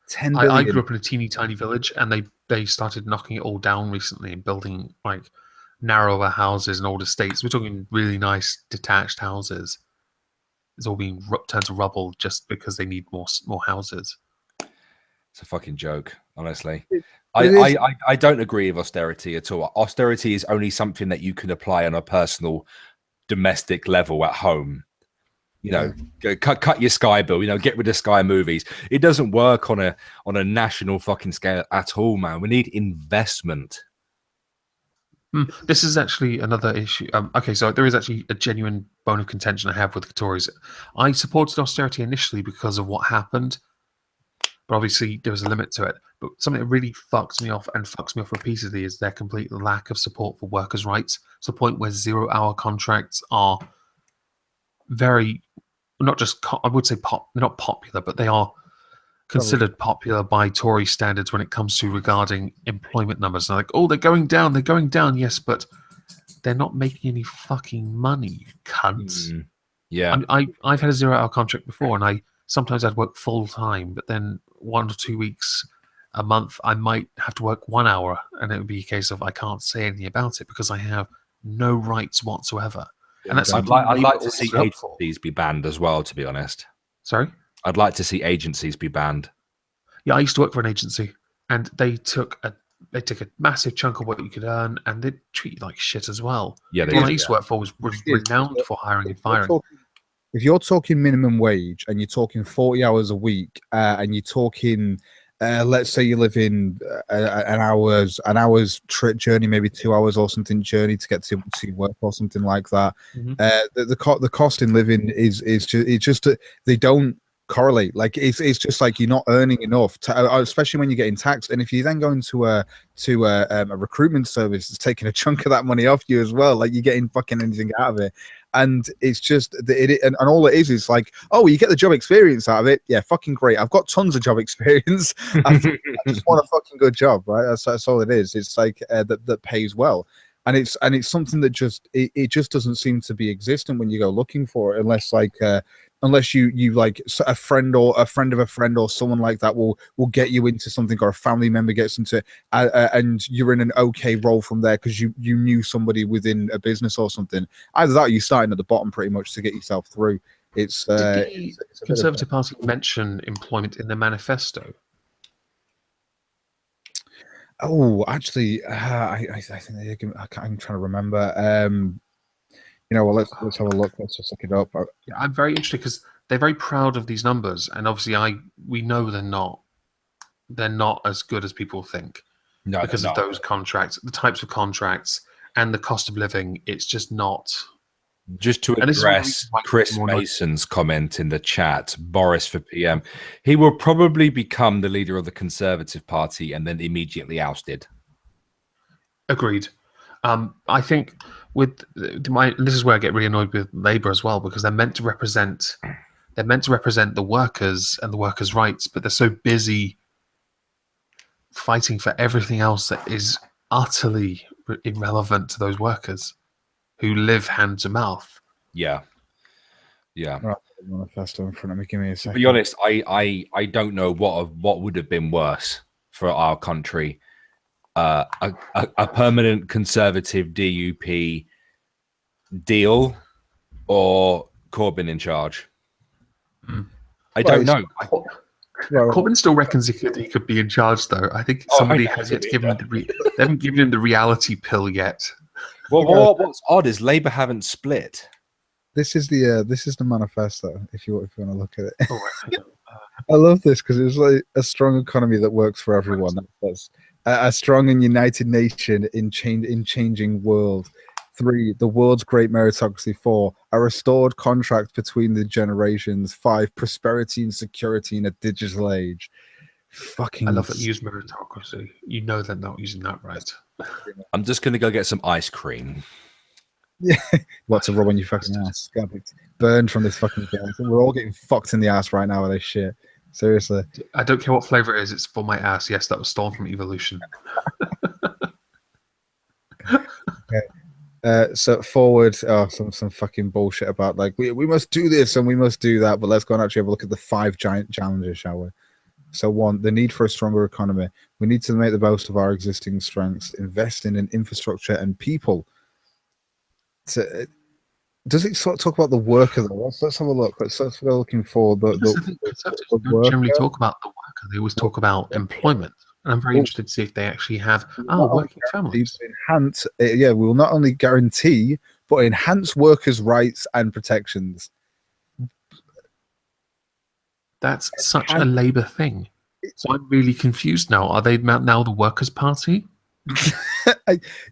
10 billion. I grew up in a teeny tiny village, and they started knocking it all down recently and building like narrower houses and old estates. We're talking really nice detached houses. It's all being turned to rubble just because they need more houses. It's a fucking joke, honestly. It I don't agree with austerity at all. Austerity is only something that you can apply on a personal, domestic level at home. You know, go cut your Sky bill. You know, get rid of Sky movies. It doesn't work on a national fucking scale at all, man. We need investment. This is actually another issue. Okay, so there is actually a genuine bone of contention I have with the Tories. I supported austerity initially because of what happened, but obviously there was a limit to it. But something that really fucks me off repeatedly is their complete lack of support for workers' rights, to the point where 0-hour contracts are very, not just, I would say they're not popular, but they are considered popular by Tory standards when it comes to regarding employment numbers. They're like, oh, they're going down. Yes, but they're not making any fucking money, you cunts. Yeah. I've had a 0-hour contract before, and sometimes I'd work full time, but then 1 or 2 weeks a month, I might have to work 1 hour, and it would be a case of I can't say anything about it because I have no rights whatsoever. And that's I'd like to see agencies be banned as well, to be honest. Sorry? I'd like to see agencies be banned. Yeah, I used to work for an agency, and they took a massive chunk of what you could earn, and they treat you like shit as well. Yeah, the one I used to work for was renowned for hiring and firing. If you're talking minimum wage and you're talking 40 hours a week, and you're talking, let's say you live in an hour's trip journey, maybe 2 hours or something journey to get to work or something like that. The cost in living is just they don't correlate. Like it's just like you're not earning enough to, especially when you're getting taxed. And if you then go into a recruitment service, it's taking a chunk of that money off you as well. Like you're getting fucking anything out of it. And it's just and all it is like, oh, you get the job experience out of it. Yeah, fucking great. I've got tons of job experience. I just want a fucking good job, right? That's all it is. It's like that pays well, and it's something that it just doesn't seem to be existent when you go looking for it, unless you like a friend or a friend of a friend or someone like that will get you into something, or a family member gets into and you're in an okay role from there because you knew somebody within a business or something. Either that or you're starting at the bottom pretty much to get yourself through. Did the Conservative Party mention employment in their manifesto? Oh, actually, I think I'm trying to remember. You know, well, let's have a look. Let's just look it up. Yeah, I'm very interested because they're very proud of these numbers, and obviously, we know they're not as good as people think because of those contracts, the types of contracts, and the cost of living. It's just not. Just to address Chris Mason's comment in the chat, Boris for PM, he will probably become the leader of the Conservative Party and then immediately ousted. Agreed. I think this is where I get really annoyed with Labour as well, because they're meant to represent the workers and the workers' rights, but they're so busy fighting for everything else that is utterly irrelevant to those workers who live hand to mouth. Yeah. Right, manifesto in front of me. Give me a second. To be honest, I don't know what would have been worse for our country. A permanent Conservative DUP deal or Corbyn in charge? I don't know. Corbyn still reckons he could be in charge, though. I think somebody has yet to give him they haven't given him the reality pill yet. Well, what's odd is Labour haven't split. This is the manifesto. If you want to look at it, I love this because it's like a strong economy that works for everyone. That's a strong and united nation in changing world. 3, the world's great meritocracy. 4, a restored contract between the generations. 5, prosperity and security in a digital age. Fucking. I love that you use meritocracy. You know they're not using that right. I'm just gonna go get some ice cream. Yeah, what to rub on your fucking ass? God, it's burned from this fucking game. We're all getting fucked in the ass right now with this shit. Seriously. I don't care what flavor it is. It's for my ass. Yes, that was stolen from Evolution. Okay. So forward, some fucking bullshit about like we must do this and we must do that. But let's go and actually have a look at the 5 giant challenges, shall we? So 1, the need for a stronger economy. We need to make the most of our existing strengths, invest in infrastructure and people. Does it sort of talk about the worker though? Let's have a look. Let's go looking for the Conservatives don't generally talk about the worker. They always talk about employment. And I'm very interested to see if they actually have working families. Enhance, we will not only guarantee but enhance workers' rights and protections. That's such a Labour thing. So I'm really confused now. Are they now the Workers' Party?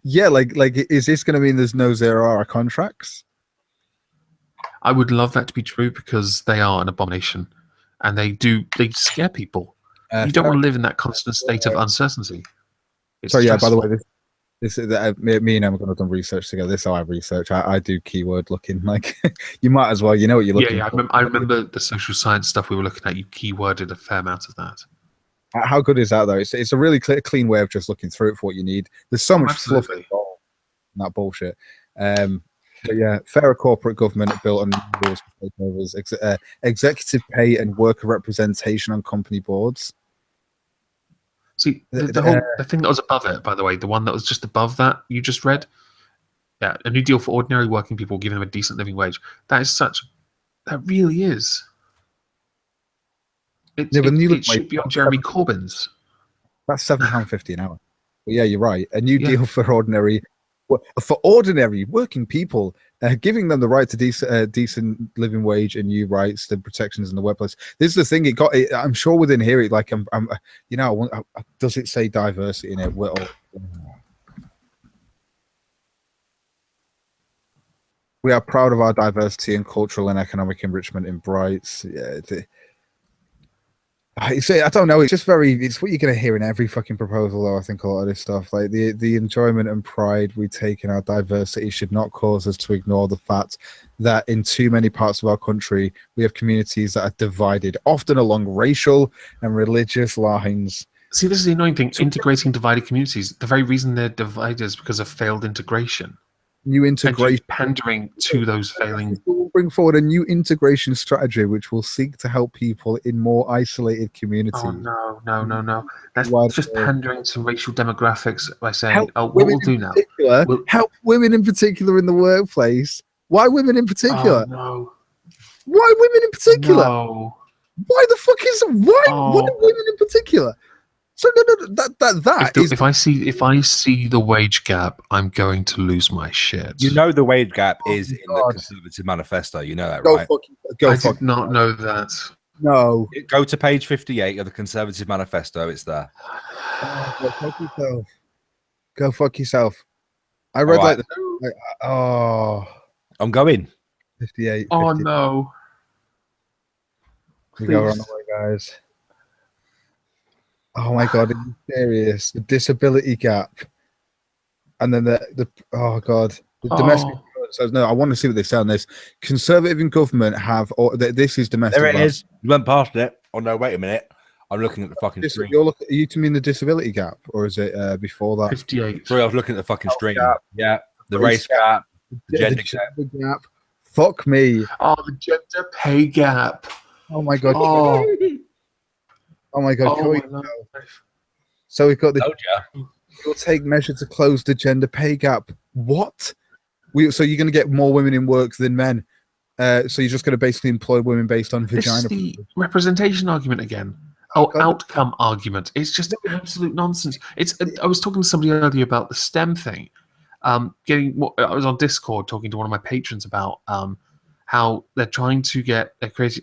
Yeah, like is this going to mean there's no 0-hour contracts? I would love that to be true because they are an abomination, and they scare people. You don't want to live in that constant state of uncertainty. So yeah, by the way, this is me and Emma have done research together. This is how I research. I do keyword looking. Like you might as well. You know what you're looking. Yeah. I remember the social science stuff we were looking at. You keyworded a fair amount of that. How good is that though? It's a really clean way of just looking through it for what you need. There's so much fluff in that bullshit. But yeah, fairer corporate government built on rules for takeovers, executive pay and worker representation on company boards. See, the thing that was above it, by the way, the one that was just above that you just read, yeah, a new deal for ordinary working people, giving them a decent living wage. That really is. It should be on Jeremy Corbyn's. That's £7.50 an hour. But yeah, you're right. A new deal for ordinary working people, giving them the right to decent living wage and new rights and protections in the workplace. This is the thing. I'm sure within here, like does it say diversity in it? We are proud of our diversity and cultural and economic enrichment in Bytes. Yeah. I don't know. It's just it's what you're going to hear in every fucking proposal, though. I think a lot of this stuff, like the enjoyment and pride we take in our diversity, should not cause us to ignore the fact that in too many parts of our country, we have communities that are divided, often along racial and religious lines. See, this is the annoying thing. Integrating divided communities. The very reason they're divided is because of failed integration. New integration, pandering to those failing. We'll bring forward a new integration strategy which will seek to help people in more isolated communities. Oh no! That's just pandering to racial demographics by saying, what we'll do now. Help women in particular in the workplace. Why women in particular? Oh, no. Why women in particular? No. Why the fuck why women in particular? So if I see the wage gap, I'm going to lose my shit. You know the wage gap is in the Conservative Manifesto. You know that, right? I did not know that. No. Go to page 58 of the Conservative Manifesto. It's there. Go fuck yourself. Go fuck yourself. I read I'm going. 58. Oh 58. No. We go on the way, guys. Oh my god, are you serious? The disability gap, and then the domestic. So no, I want to see what they say on this. Conservative in government have, this is domestic. There it is. You went past it. Oh no, wait a minute. I'm looking at the fucking stream. Are you to mean the disability gap, or is it before that? 58. Sorry, I was looking at the fucking stream. Yeah, the race gap, the gender gap. Fuck me. Oh, the gender pay gap. Oh my god. Oh my god! So we've got the. We'll take measures to close the gender pay gap. What? So you're going to get more women in work than men. So you're just going to basically employ women based on vagina. It's the representation argument again. Outcome argument. It's just absolute nonsense. I was talking to somebody earlier about the STEM thing. I was on Discord talking to one of my patrons about how they're trying to get there's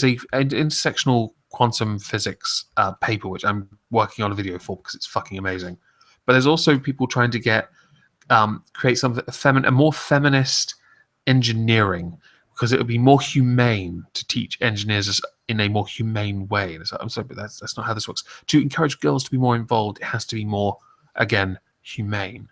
an intersectional quantum physics paper which I'm working on a video for because it's fucking amazing. But there's also people trying to get create something a more feminist engineering, because it would be more humane to teach engineers in a more humane way. And I'm sorry, but that's not how this works. To encourage girls to be more involved, it has to be more, again, humane.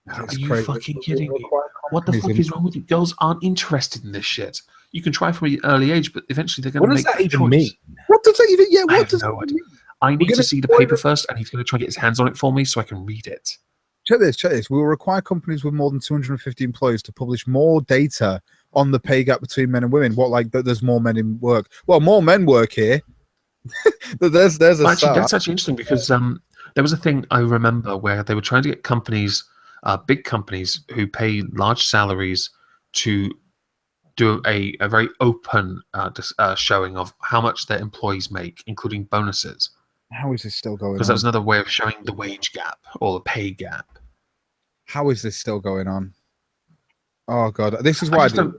Are you fucking kidding me? What the fuck is wrong with you? Girls aren't interested in this shit. You can try from an early age, but eventually they're going to make that even choice. mean? What does that even? Yeah, I what have does no that idea. mean? I need to see the paper first, and he's going to try and get his hands on it for me so I can read it. Check this. We will require companies with more than 250 employees to publish more data on the pay gap between men and women. What, like that? There's more men in work. Well, more men work here. there's a Actually, that's actually interesting because there was a thing I remember where they were trying to get companies, big companies who pay large salaries, to do a very open showing of how much their employees make, including bonuses. How is this still going on? Because that was another way of showing the wage gap or the pay gap. How is this still going on? Oh god, this is why I didn't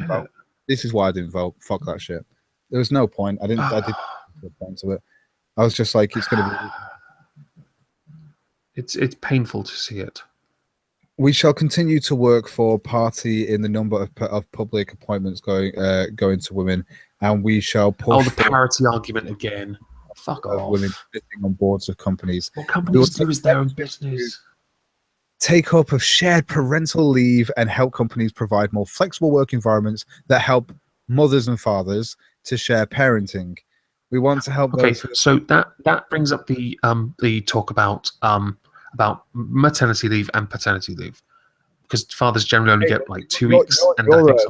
vote. This is why I didn't vote. Fuck that shit. There was no point. I didn't put a point to it. I was just like, it's gonna be. It's painful to see it. We shall continue to work for parity in the number of public appointments going to women, and we shall push. Oh, the parity argument again. Fuck off. Women sitting on boards of companies. What companies do is their own business. Take up of shared parental leave and help companies provide more flexible work environments that help mothers and fathers to share parenting. We want to help. Okay, so that brings up the talk about maternity leave and paternity leave, because fathers generally only get like 2 weeks, and I think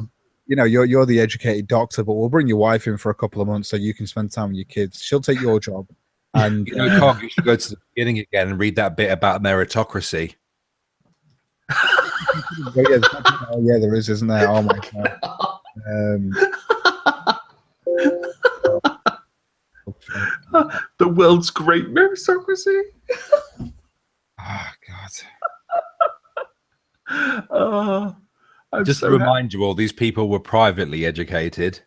you're the educated doctor, but we'll bring your wife in for a couple of months so you can spend time with your kids. She'll take your job. And you should go to the beginning again and read that bit about meritocracy. Yeah, there is, isn't there? Oh my god. The world's great meritocracy. Oh god. Just to remind you all, these people were privately educated.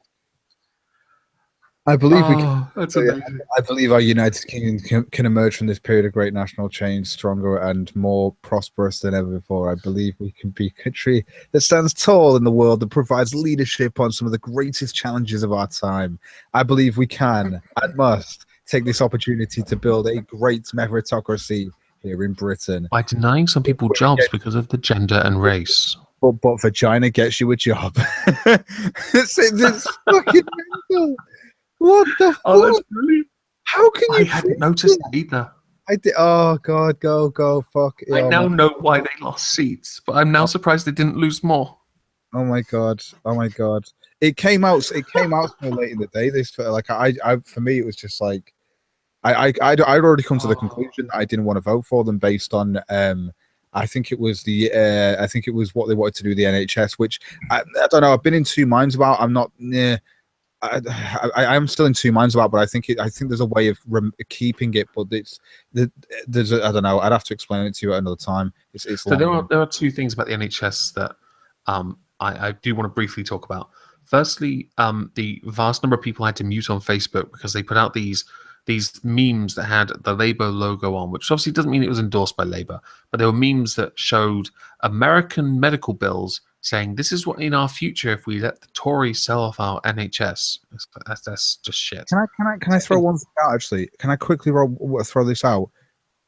I believe I believe our United Kingdom can emerge from this period of great national change stronger and more prosperous than ever before. I believe we can be a country that stands tall in the world, that provides leadership on some of the greatest challenges of our time. I believe we can and must take this opportunity to build a great meritocracy here in Britain. By denying some people jobs because of the gender and race. But vagina gets you a job. it's fucking mental. What the fuck? Oh, that's brilliant. How can you? I hadn't noticed that either. I did. Oh god, go fuck. I now know why they lost seats, but I'm now surprised they didn't lose more. Oh my god. It came out so late in the day. This for me it was just like I'd already come to the conclusion that I didn't want to vote for them based on I think it was what they wanted to do with the NHS, which I don't know. I've been in two minds about. I'm not near. I'm still in two minds about, but I think there's a way of keeping it, but there's I don't know. I'd have to explain it to you at another time. So there are two things about the NHS that I do want to briefly talk about. Firstly, the vast number of people had to mute on Facebook because they put out these memes that had the Labour logo on, which obviously doesn't mean it was endorsed by Labour, but there were memes that showed American medical bills saying this is what in our future if we let the Tories sell off our NHS. That's just shit. Can I throw one thing out actually? Can I quickly throw this out?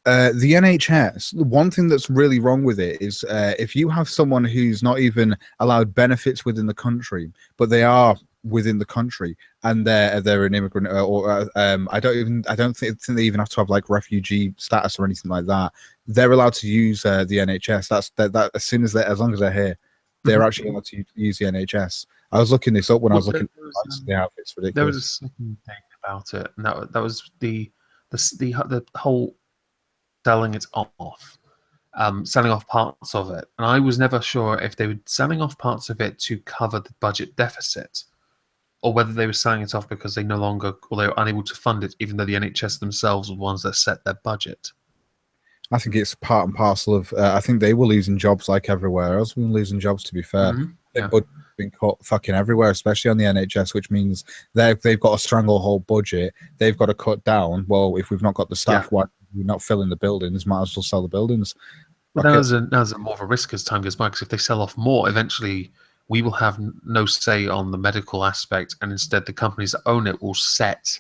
The NHS, one thing that's really wrong with it is if you have someone who's not even allowed benefits within the country, but they are within the country and they're an immigrant I don't think they even have to have like refugee status or anything like that. They're allowed to use the NHS. That as long as they're here, they're actually allowed to use the NHS. I was looking this up when I was looking. It's ridiculous. There was a second thing about it, and that was the whole selling it off, selling off parts of it. And I was never sure if they were selling off parts of it to cover the budget deficit, or whether they were selling it off because they no longer, or they were unable to fund it, even though the NHS themselves were the ones that set their budget. I think it's part and parcel of. I think they were losing jobs like everywhere else. We were losing jobs, to be fair. Yeah. But been cut fucking everywhere, especially on the NHS, which means they've got a stranglehold budget. They've got to cut down. Well, if we've not got the staff, why are we not filling the buildings? Might as well sell the buildings. Well, there's a more of a risk as time goes by, because if they sell off more, eventually we will have no say on the medical aspect, and instead the companies that own it will set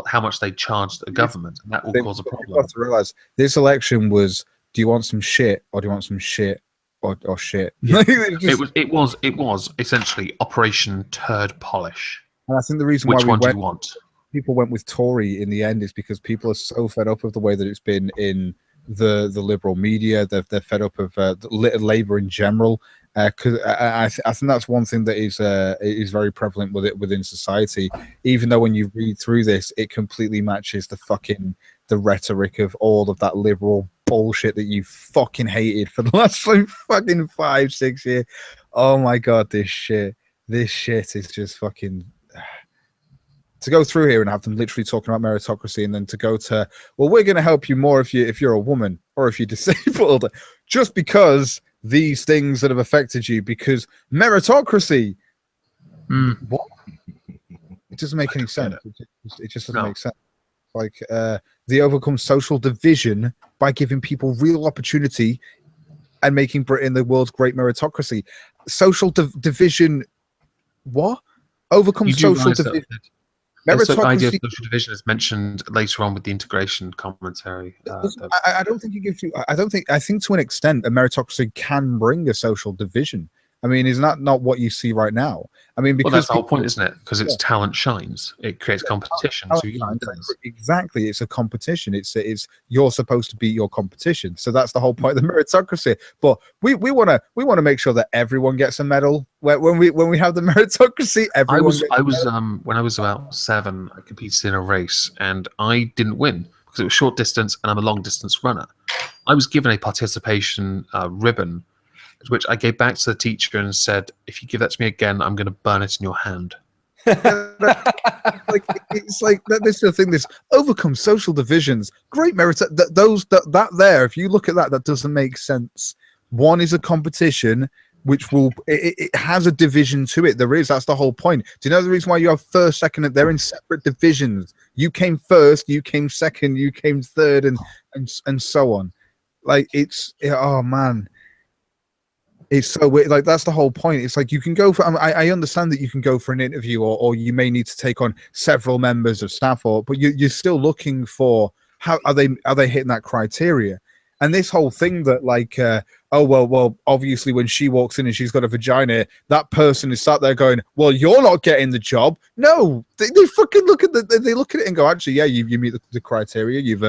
how much they charge the government, and that will cause a problem. You have to realize this election was: do you want some shit, or do you want some shit, or shit? Yeah. It was essentially Operation Turd Polish. And I think the reason Which why one do you want? People went with Tory in the end is because people are so fed up of the way that it's been in the liberal media. They're fed up of Labour in general. Because I think that's one thing that is very prevalent within society. Even though when you read through this, it completely matches the rhetoric of all of that liberal bullshit that you fucking hated for the last fucking 5-6 years. Oh my god, this shit is just fucking. To go through here and have them literally talking about meritocracy, and then to go to, well, we're going to help you more if you're a woman or if you're disabled, just because these things that have affected you, because meritocracy. What? It doesn't make any sense. It just doesn't make sense. Like they overcome social division by giving people real opportunity and making Britain the world's great meritocracy. Social division. What? Overcome social division. The idea of social division is mentioned later on with the integration commentary. I don't think it gives you. I think to an extent, a meritocracy can bring a social division. I mean, is that not what you see right now? I mean, because that's the whole point, isn't it? Because it's talent shines. It creates competition. Exactly, it's a competition. It's you're supposed to beat your competition. So that's the whole point of the meritocracy. But we want to make sure that everyone gets a medal. When we have the meritocracy, everyone. When I was about 7, I competed in a race and I didn't win because it was short distance and I'm a long distance runner. I was given a participation ribbon, which I gave back to the teacher and said, "If you give that to me again, I'm going to burn it in your hand." It's like this is the thing. This overcome social divisions. Great merit. That there. If you look at that doesn't make sense. One is a competition, which will it has a division to it. There is. That's the whole point. Do you know the reason why you have first, second? They're in separate divisions. You came first. You came second. You came third, and so on. Like oh man. It's so weird. Like that's the whole point. It's like you can go for. I understand that you can go for an interview, or you may need to take on several members of staff, but you're still looking for how are they hitting that criteria? And this whole thing that like, oh well, obviously when she walks in and she's got a vagina, that person is sat there going, well, you're not getting the job. No, they fucking look at they look at it and go, actually, yeah, you meet the criteria. You've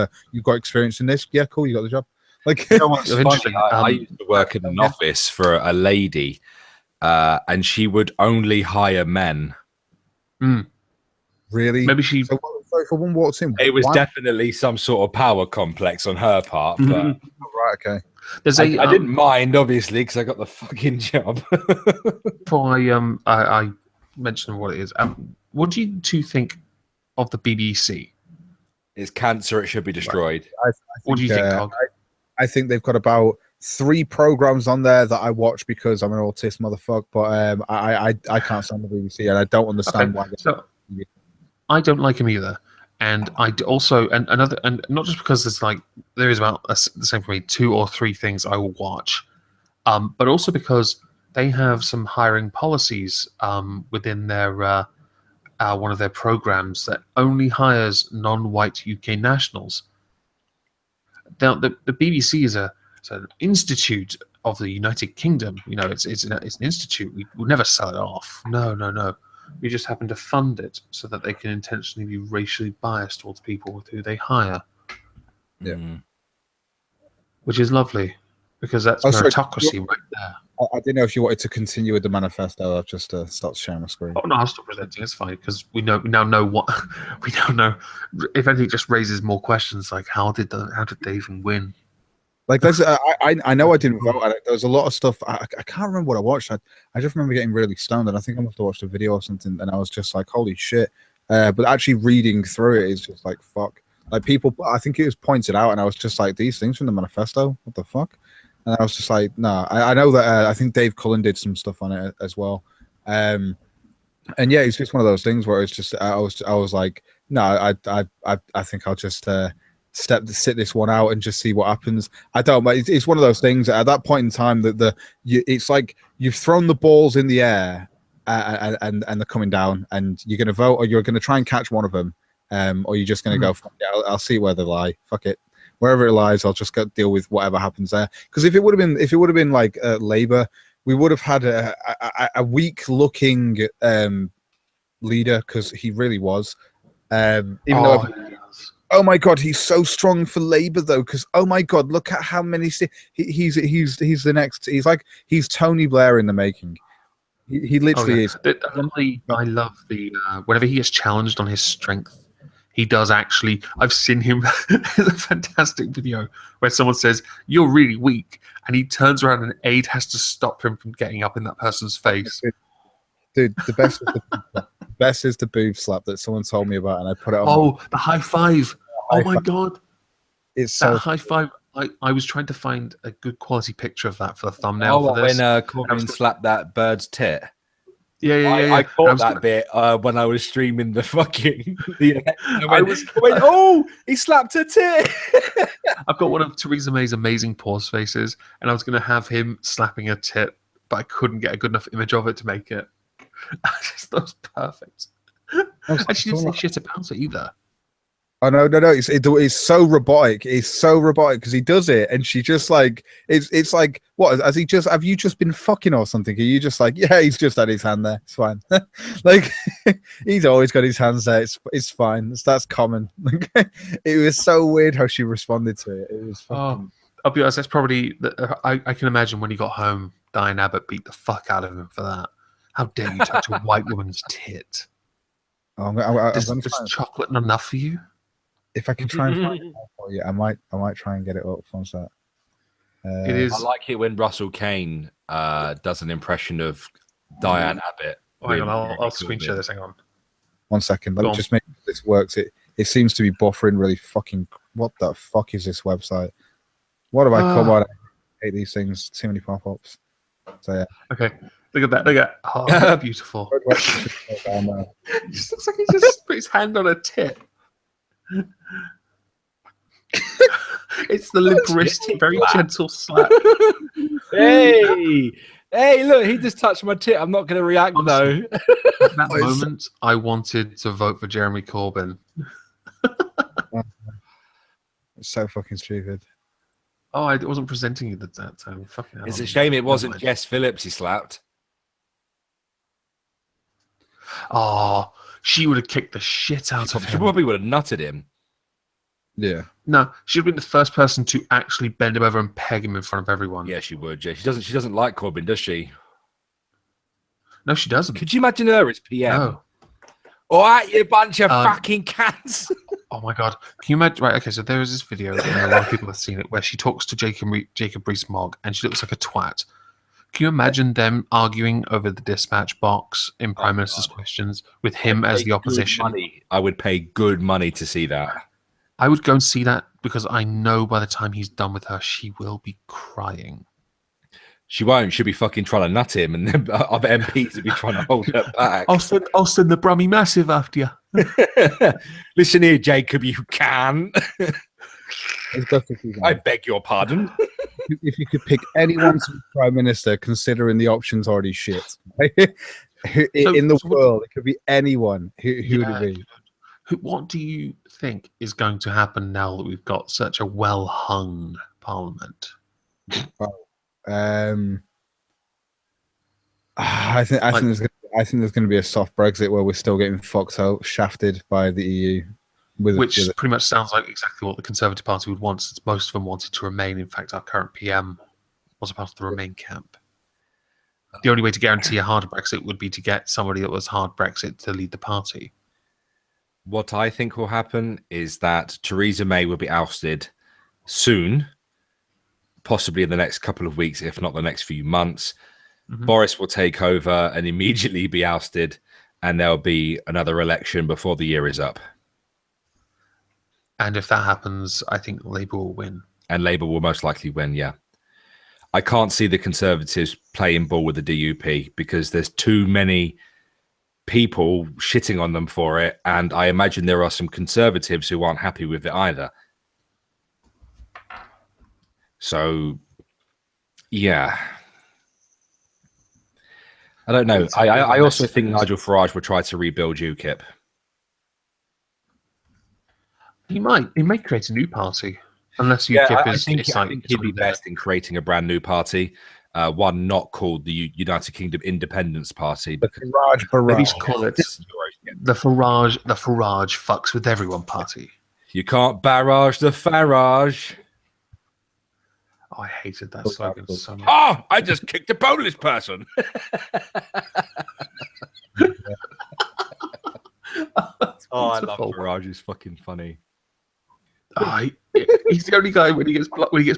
got experience in this. Yeah, cool, you got the job. Like, you know what's funny? I used to work in an office for a lady, and she would only hire men. Really? Maybe she. So if a woman walks in, it was definitely some sort of power complex on her part. But right, okay. I didn't mind, obviously, because I got the fucking job. Before I mention what it is, what do you two think of the BBC? It's cancer. It should be destroyed. What do you think, Cog? I think they've got about 3 programs on there that I watch because I'm an autist motherfucker. But I can't stand the BBC, and I don't understand why. So I don't like them either, and I also and not just because there is about the same for me 2 or 3 things I will watch, but also because they have some hiring policies within their one of their programs that only hires non-white UK nationals. Now, the BBC is an institute of the United Kingdom. You know, it's an institute. We will never sell it off. No. We just happen to fund it so that they can intentionally be racially biased towards people with who they hire. Yeah, which is lovely because that's meritocracy right there. I didn't know if you wanted to continue with the manifesto. I've just stopped sharing my screen. Oh no, I'll stop presenting. It's fine because we now know what we now know. If anything, it just raises more questions like how did they even win? Like there's, I know I didn't vote. There was a lot of stuff. I can't remember what I watched. I just remember getting really stoned, and I think I must have watched a video or something, and I was just like, holy shit. But actually reading through it is just like fuck. Like people, I think it was pointed out, and I was just like, these things from the manifesto. What the fuck? And I was just like, no, I know that I think Dave Cullen did some stuff on it as well. And yeah, it's just one of those things where it's just I was like, no, I think I'll just sit this one out and just see what happens. I don't. It's one of those things at that point in time that it's like you've thrown the balls in the air and they're coming down, and you're going to vote, or you're going to try and catch one of them, or you're just going to go, fuck it, I'll see where they lie. Fuck it, wherever it lies, I'll just go deal with whatever happens there. Because if it would have been like Labour, we would have had a weak looking leader, because he really was. Even though. Oh my God, he's so strong for Labour though, because oh my God, look at how many he's the next. He's Tony Blair in the making. He literally is. I love the whenever he gets challenged on his strength, he does actually. I've seen him. There's a fantastic video where someone says, "You're really weak," and he turns around and aid has to stop him from getting up in that person's face. Dude, the best. Best is the boob slap that someone told me about, and I put it on. Oh, the high five! Oh my God, it's so that high five. I was trying to find a good quality picture of that for the thumbnail for this. When Corbyn slapped that bird's tit. Yeah. I caught that bit when I was streaming the fucking. I went, oh, he slapped her tit. I've got one of Theresa May's amazing pause faces, and I was going to have him slapping a tit, but I couldn't get a good enough image of it to make it. I just thought it was perfect. And she didn't say shit about it either. Oh no! It's so robotic. It's so robotic because he does it, and she just like it's like, what? Have you just been fucking or something? Are you just like, yeah, he's just had his hand there. It's fine. Like he's always got his hands there. It's fine. That's common. It was so weird how she responded to it. It was fucking... I'll be honest. That's probably I can imagine when he got home, Diane Abbott beat the fuck out of him for that. How dare you touch a white woman's tit? Is chocolate not enough for you? If I can try and find it for you, I might try and get it up. What's that? It is. I like it when Russell Kane does an impression of Diane Abbott. Hang on, I'll screen share this. Hang on. 1 second. Let me just make sure this works. It seems to be buffering really fucking. What the fuck is this website? What have I come on? I hate these things. Too many pop-ups. So yeah. Okay. Look at that. Look at that. Oh, beautiful. It just looks like he just put his hand on a tit. It's the limperist, very gentle slap. Hey, look, he just touched my tit. I'm not going to react though. At that moment, I wanted to vote for Jeremy Corbyn. It's so fucking stupid. Oh, I wasn't presenting you that time. Fucking hell. It's a shame it wasn't Jess Phillips he slapped. Oh, she would have kicked the shit out of him. She probably would have nutted him. Yeah. No, she'd have been the first person to actually bend him over and peg him in front of everyone. Yeah, she would. Yeah, she doesn't like Corbyn, does she? No, she doesn't. Could you imagine her as PM? No. All right, you bunch of fucking cats. Oh my God. Can you imagine? Right, okay, so there is this video, a lot of people have seen it, where she talks to Jacob Rees-Mogg and she looks like a twat. Can you imagine them arguing over the dispatch box in Prime Minister's questions with him as the opposition? I would pay good money to see that. I would go and see that because I know by the time he's done with her, she will be crying. She won't. She'll be fucking trying to nut him, and then other MPs will be trying to hold her back. I'll send the Brummy Massive after you. Listen here, Jacob, you can. I beg your pardon. If you could pick anyone to be Prime Minister, considering the options already shit. In the world, it could be anyone. Who would it be? What do you think is going to happen now that we've got such a well-hung parliament? I think there's going to be a soft Brexit where we're still getting fucked out, shafted by the EU. Which pretty much sounds like exactly what the Conservative Party would want, since most of them wanted to remain. In fact, our current PM was a part of the Remain camp. The only way to guarantee a hard Brexit would be to get somebody that was hard Brexit to lead the party. What I think will happen is that Theresa May will be ousted soon, possibly in the next couple of weeks, if not the next few months. Mm-hmm. Boris will take over and immediately be ousted, and there'll be another election before the year is up. And if that happens, I think Labour will win. And Labour will most likely win, yeah. I can't see the Conservatives playing ball with the DUP because there's too many people shitting on them for it, and I imagine there are some Conservatives who aren't happy with it either. So, yeah. I don't know. I also think Nigel Farage would try to rebuild UKIP. He may create a new party, unless UKIP I think he'd be best in creating a brand new party, one not called the United Kingdom Independence Party. Because Farage. Maybe call it the Farage fucks with everyone party. You can't barrage the Farage. Oh, I hated that slogan so much. Oh, I just kicked a Polish person. Oh, I love Farage. He's fucking funny. He's the only guy when he gets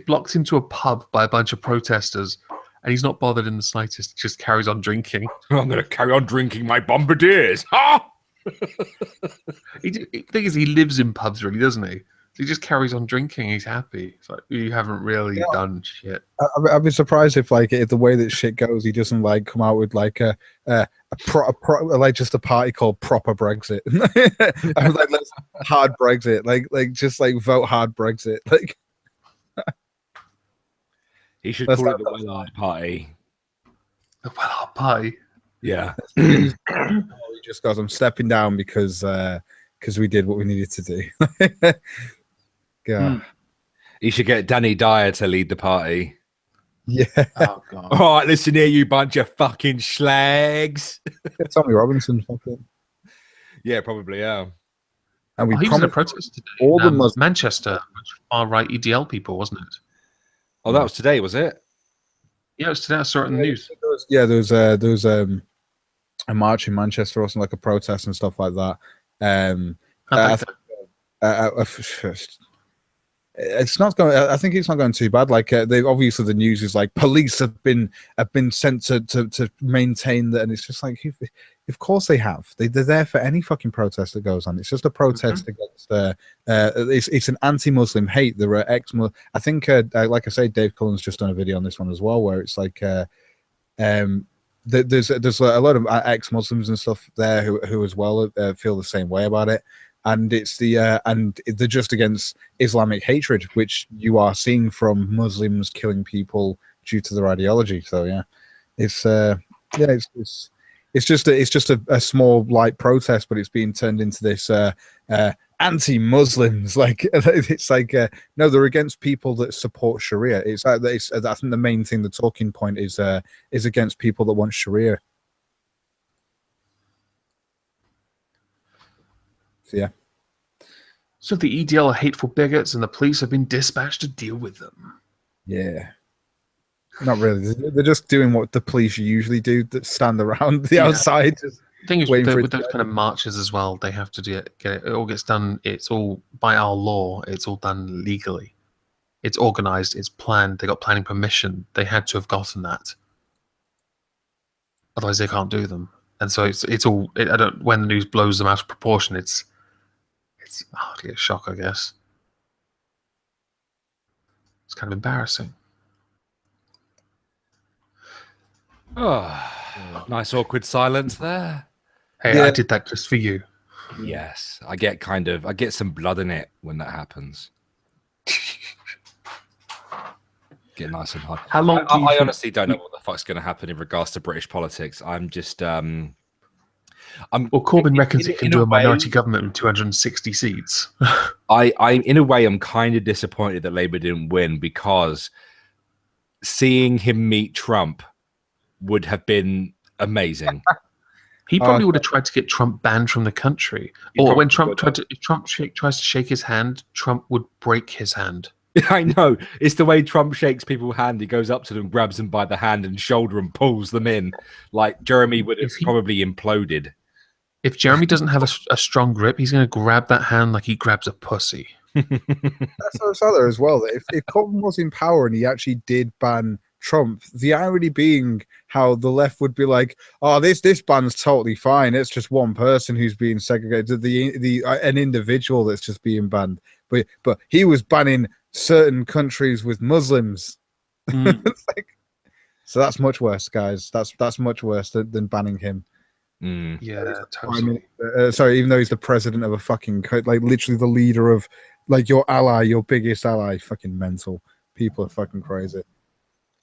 blocked into a pub by a bunch of protesters, and he's not bothered in the slightest. Just carries on drinking. I'm going to carry on drinking my bombardiers. Ha! The thing is, he lives in pubs, really, doesn't he? He just carries on drinking. He's happy. It's like, you haven't really done shit. I'd be surprised if the way that shit goes, he doesn't come out with just a party called Proper Brexit. Let's hard Brexit. Just vote hard Brexit. He should call it the Wellard Party. The Wellard Party. Yeah. He just goes, I'm stepping down because we did what we needed to do. God. You should get Danny Dyer to lead the party. Yeah. Oh, God. All right, listen here, you bunch of fucking slags. Tommy Robinson. Fucking. Yeah, probably, yeah. And he was in a protest today. All the Manchester, far-right EDL people, wasn't it? Oh, that was today, was it? Yeah, it was today. I saw it in the news. There was a march in Manchester or something, like a protest and stuff like that. It's not going. I think it's not going too bad. They obviously the news is police have been sent to maintain that, and it's just of course they have. They're there for any fucking protest that goes on. It's just a protest against. It's an anti-Muslim hate. There are I think, like I say, Dave Cullen's just done a video on this one as well, where it's there's a lot of ex-Muslims and stuff there who as well feel the same way about it. And it's they're just against Islamic hatred, which you are seeing from Muslims killing people due to their ideology. So yeah, it's just a small light protest, but it's being turned into this anti-Muslims. No, they're against people that support Sharia. I think the main thing, the talking point is against people that want Sharia. Yeah. So the EDL are hateful bigots, and the police have been dispatched to deal with them. Yeah. Not really. They're just doing what the police usually do, that stand around the outside. The thing is, with those kind of marches as well, they have to get it. It all gets done. It's all by our law. It's all done legally. It's organized. It's planned. They got planning permission. They had to have gotten that. Otherwise, they can't do them. And so it's all. When the news blows them out of proportion, it's hardly a shock, I guess. It's kind of embarrassing. Oh, nice awkward silence there. Hey, yeah. I did that just for you. Yes, I get some blood in it when that happens. Get nice and hard. How long? I honestly don't know what the fuck's going to happen in regards to British politics. I'm just Corbyn reckons he can do a minority government with 260 seats. I in a way, I'm kind of disappointed that Labour didn't win, because seeing him meet Trump would have been amazing. He probably would have tried to get Trump banned from the country. Or when Trump tries to shake his hand, Trump would break his hand. I know. It's the way Trump shakes people's hand. He goes up to them, grabs them by the hand and shoulder and pulls them in. Jeremy would have probably imploded. If Jeremy doesn't have a strong grip, he's going to grab that hand like he grabs a pussy. That's what I saw there as well. That if Corbyn was in power and he actually did ban Trump, the irony being how the left would be like, "Oh, this ban's totally fine. It's just one person who's being segregated, an individual that's just being banned." But he was banning certain countries with Muslims. So that's much worse, guys. That's much worse than banning him. Yeah, totally. Sorry, even though he's the president of a fucking literally the leader of your ally, your biggest ally, fucking mental. People are fucking crazy.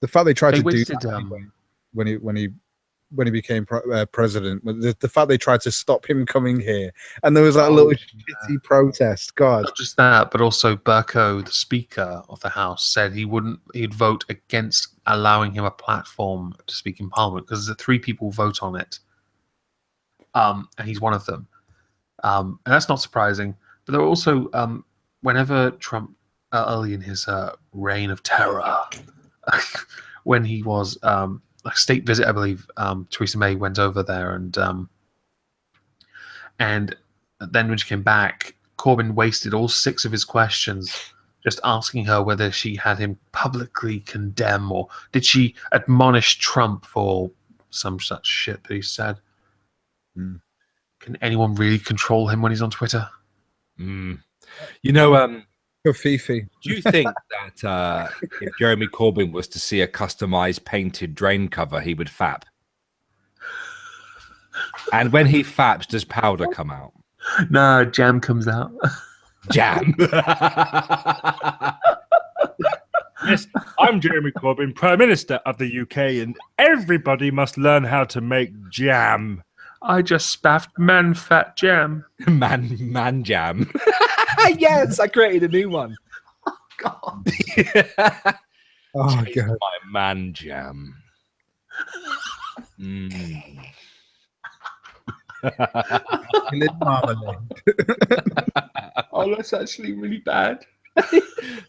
The fact they tried to do that when he became president, the fact they tried to stop him coming here, and there was that little shitty protest. God, not just that, but also Burko, the Speaker of the House, said he'd vote against allowing him a platform to speak in Parliament because the 3 people vote on it, and he's one of them, and that's not surprising. But there were also whenever Trump, early in his reign of terror, when he was a state visit, I believe Theresa May went over there, and then when she came back, Corbyn wasted all 6 of his questions just asking her whether she had him publicly condemn, or did she admonish Trump for some such shit that he said. Can anyone really control him when he's on Twitter? You know, Fifi. do you think that if Jeremy Corbyn was to see a customized painted drain cover, he would fap? And when he faps, does powder come out? No, jam comes out. Jam. Yes, I'm Jeremy Corbyn, Prime Minister of the UK, and everybody must learn how to make jam. I just spaffed man fat jam. Man jam. Yes, I created a new one. Oh God. Oh God. My man jam. Marmalade. Oh, that's actually really bad.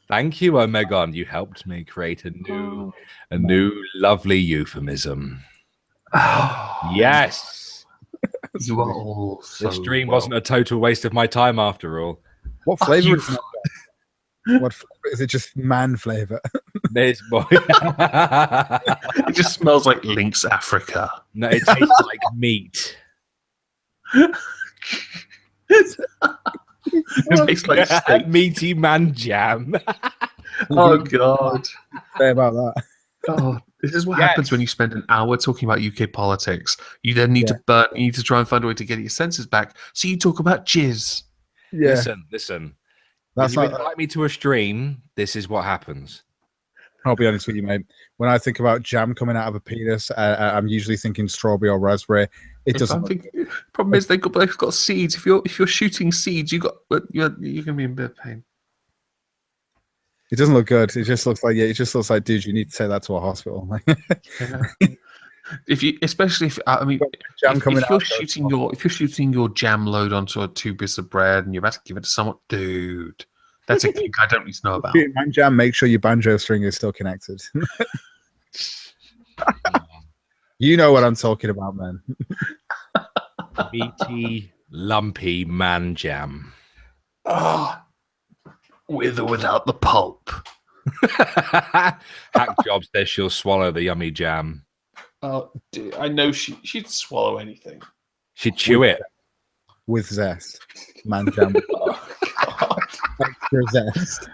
Thank you, Omegon. You helped me create a new lovely euphemism. Yes. You are all so This stream wasn't a total waste of my time after all. What flavor is it? What flavor? Is it just man flavor? This boy. It just smells like Lynx Africa. No, it tastes like meat. It tastes like steak. Meaty man jam. Oh God. Say about that. Oh, this is what happens when you spend an hour talking about UK politics. You then need you need to try and find a way to get your senses back. So you talk about jizz. Yeah. Listen. That's when you like, invite me to a stream, this is what happens. I'll be honest with you, mate. When I think about jam coming out of a penis, I'm usually thinking strawberry or raspberry. It doesn't. Problem is they've got seeds. If you're shooting seeds, you're gonna be in a bit of pain. It doesn't look good. It just looks like dude, you need to take that to a hospital. If you're shooting your jam load onto a 2 bits of bread and you're about to give it to someone, dude, that's a kink I don't need to know about. Man jam, make sure your banjo string is still connected. You know what I'm talking about, man. Meaty, lumpy man jam. Oh, with or without the pulp. Hack Job says she'll swallow the yummy jam. Oh, I know she'd swallow anything. She'd chew it with zest. Man jam. Oh, God. Extra zest.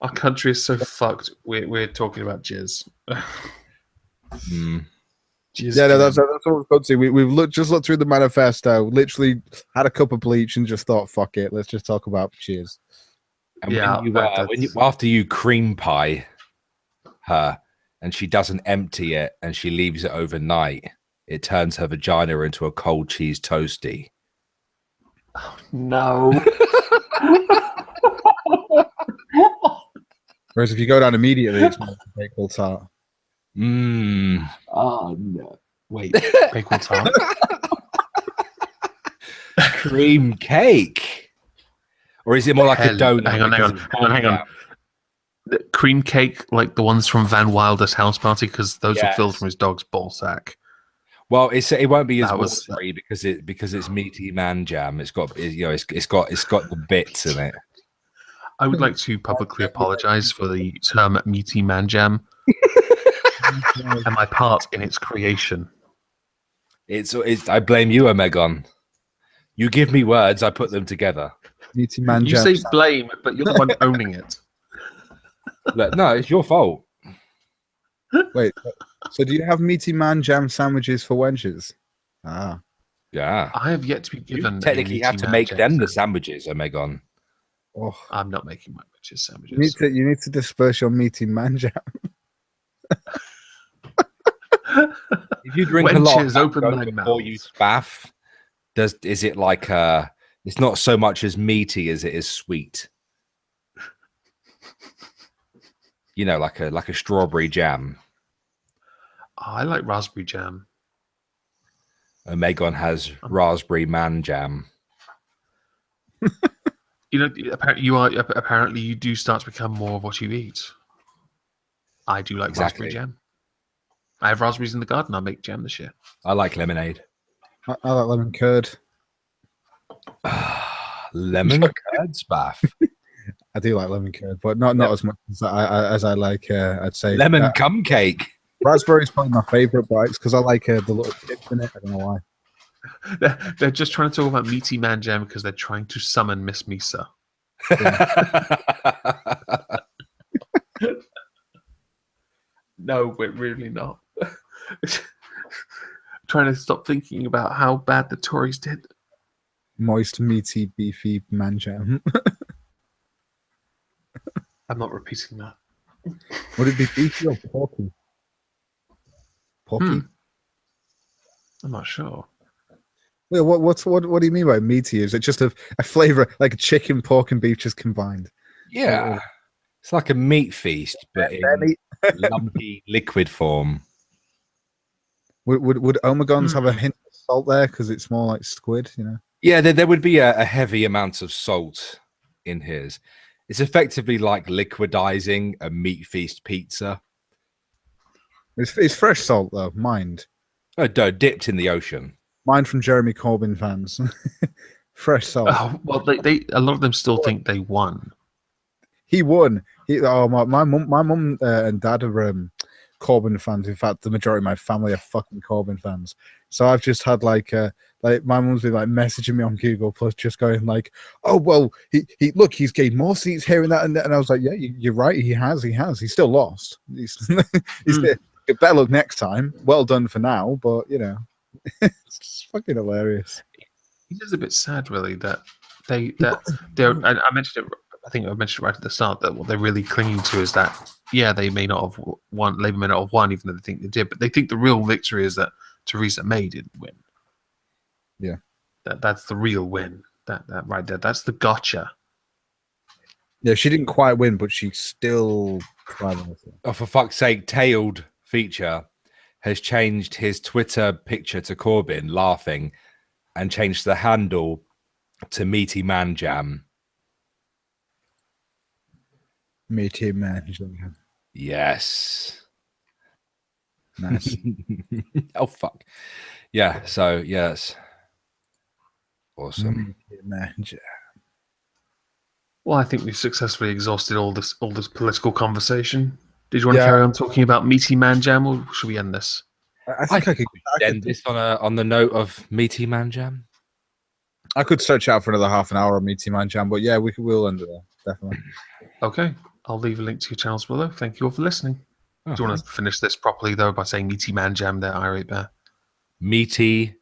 Our country is so fucked. We're talking about jizz. Yeah, no, that's what we've got to. We've just looked through the manifesto, literally had a cup of bleach and just thought, fuck it, let's just talk about cheers. And after you cream pie her and she doesn't empty it and she leaves it overnight, it turns her vagina into a cold cheese toasty. Oh, no. Whereas if you go down immediately, it's more baked tart. Oh no! Wait, baked tart, cream cake, or is it more like a donut? Hang on. The cream cake, like the ones from Van Wilder's house party, because those were filled from his dog's ball sack. Well, it won't be as watery because it's meaty man jam. It's got the bits in it. I would like to publicly apologize for the term meaty man jam. And my part in its creation. I blame you, Omegon. You give me words, I put them together. Meaty man you jam. say blame, but you're the one owning it. Look, no, it's your fault. Wait, so do you have meaty man jam sandwiches for wenches? Ah, yeah. I have yet to be given. You technically have to make them the sandwiches, Omegon. Oh, I'm not making my bitches you need sandwiches. to disperse your meaty man jam. If you drink a lot of Wenches, open mango thy before you mouth. spaff, is it like it's not so much as meaty as it is sweet? You know, like a strawberry jam. Oh, I like raspberry jam. Omegon has raspberry man jam. You know, apparently you do start to become more of what you eat. I do like Exactly. raspberry jam. I have raspberries in the garden. I make jam this year. I like lemonade. I like lemon curd. Lemon curd spaff. I do like lemon curd, but not as much as I like. I'd say Lemon cum cake. raspberry is probably my favorite, but it's because I like the little chips in it. I don't know why. They're just trying to talk about meaty man jam because they're trying to summon Miss Misa. No, we're really not. Trying to stop thinking about how bad the Tories did. Moist, meaty, beefy man jam. I'm not repeating that. Would it be beefy or porky? Porky? I'm not sure. Wait, what do you mean by meaty? Is it just a flavor like a chicken, pork, and beef just combined? Yeah. It's like a meat feast, but in lumpy liquid form. Would Omegons have a hint of salt there because it's more like squid, you know? Yeah, there would be a heavy amount of salt in his. It's effectively like liquidizing a meat feast pizza. It's fresh salt though. Mind dipped in the ocean. Mind from Jeremy Corbyn fans. Fresh salt. Oh, well, they a lot of them still think they won. He won. My mum and dad are Corbyn fans. In fact, the majority of my family are fucking Corbyn fans. So I've just had like my mum's been like messaging me on Google Plus, just going like, "Oh well, he's gained more seats here and that," and I was like, "Yeah, you're right. He has. He's still lost. He's better luck next time. Well done for now, but you know, it's just fucking hilarious." It is a bit sad, really, that they're. And I mentioned it. I think I mentioned it right at the start that what they're really clinging to is that they may not have won. Labour may not have won, even though they think they did. But they think the real victory is that Theresa May didn't win. Yeah, that's the real win. That right there. That's the gotcha. Yeah, she didn't quite win, but she still tried. Oh, for fuck's sake! Tailed Feature has changed his Twitter picture to Corbyn laughing, and changed the handle to Meaty Man Jam. Meaty Man Jam. Yes. Nice. Oh fuck. Yeah. So yes. Awesome. Meaty Man Jam. Well, I think we've successfully exhausted all this political conversation. Did you want to carry on talking about Meaty Man Jam, or should we end this? I think I could end this on the note of Meaty Man Jam. I could stretch out for another half an hour on Meaty Man Jam, but yeah, we'll end it there, definitely. Okay, I'll leave a link to your channels below. Thank you all for listening. Do you want to finish this properly though by saying Meaty Man Jam there, Irate Bear? Meaty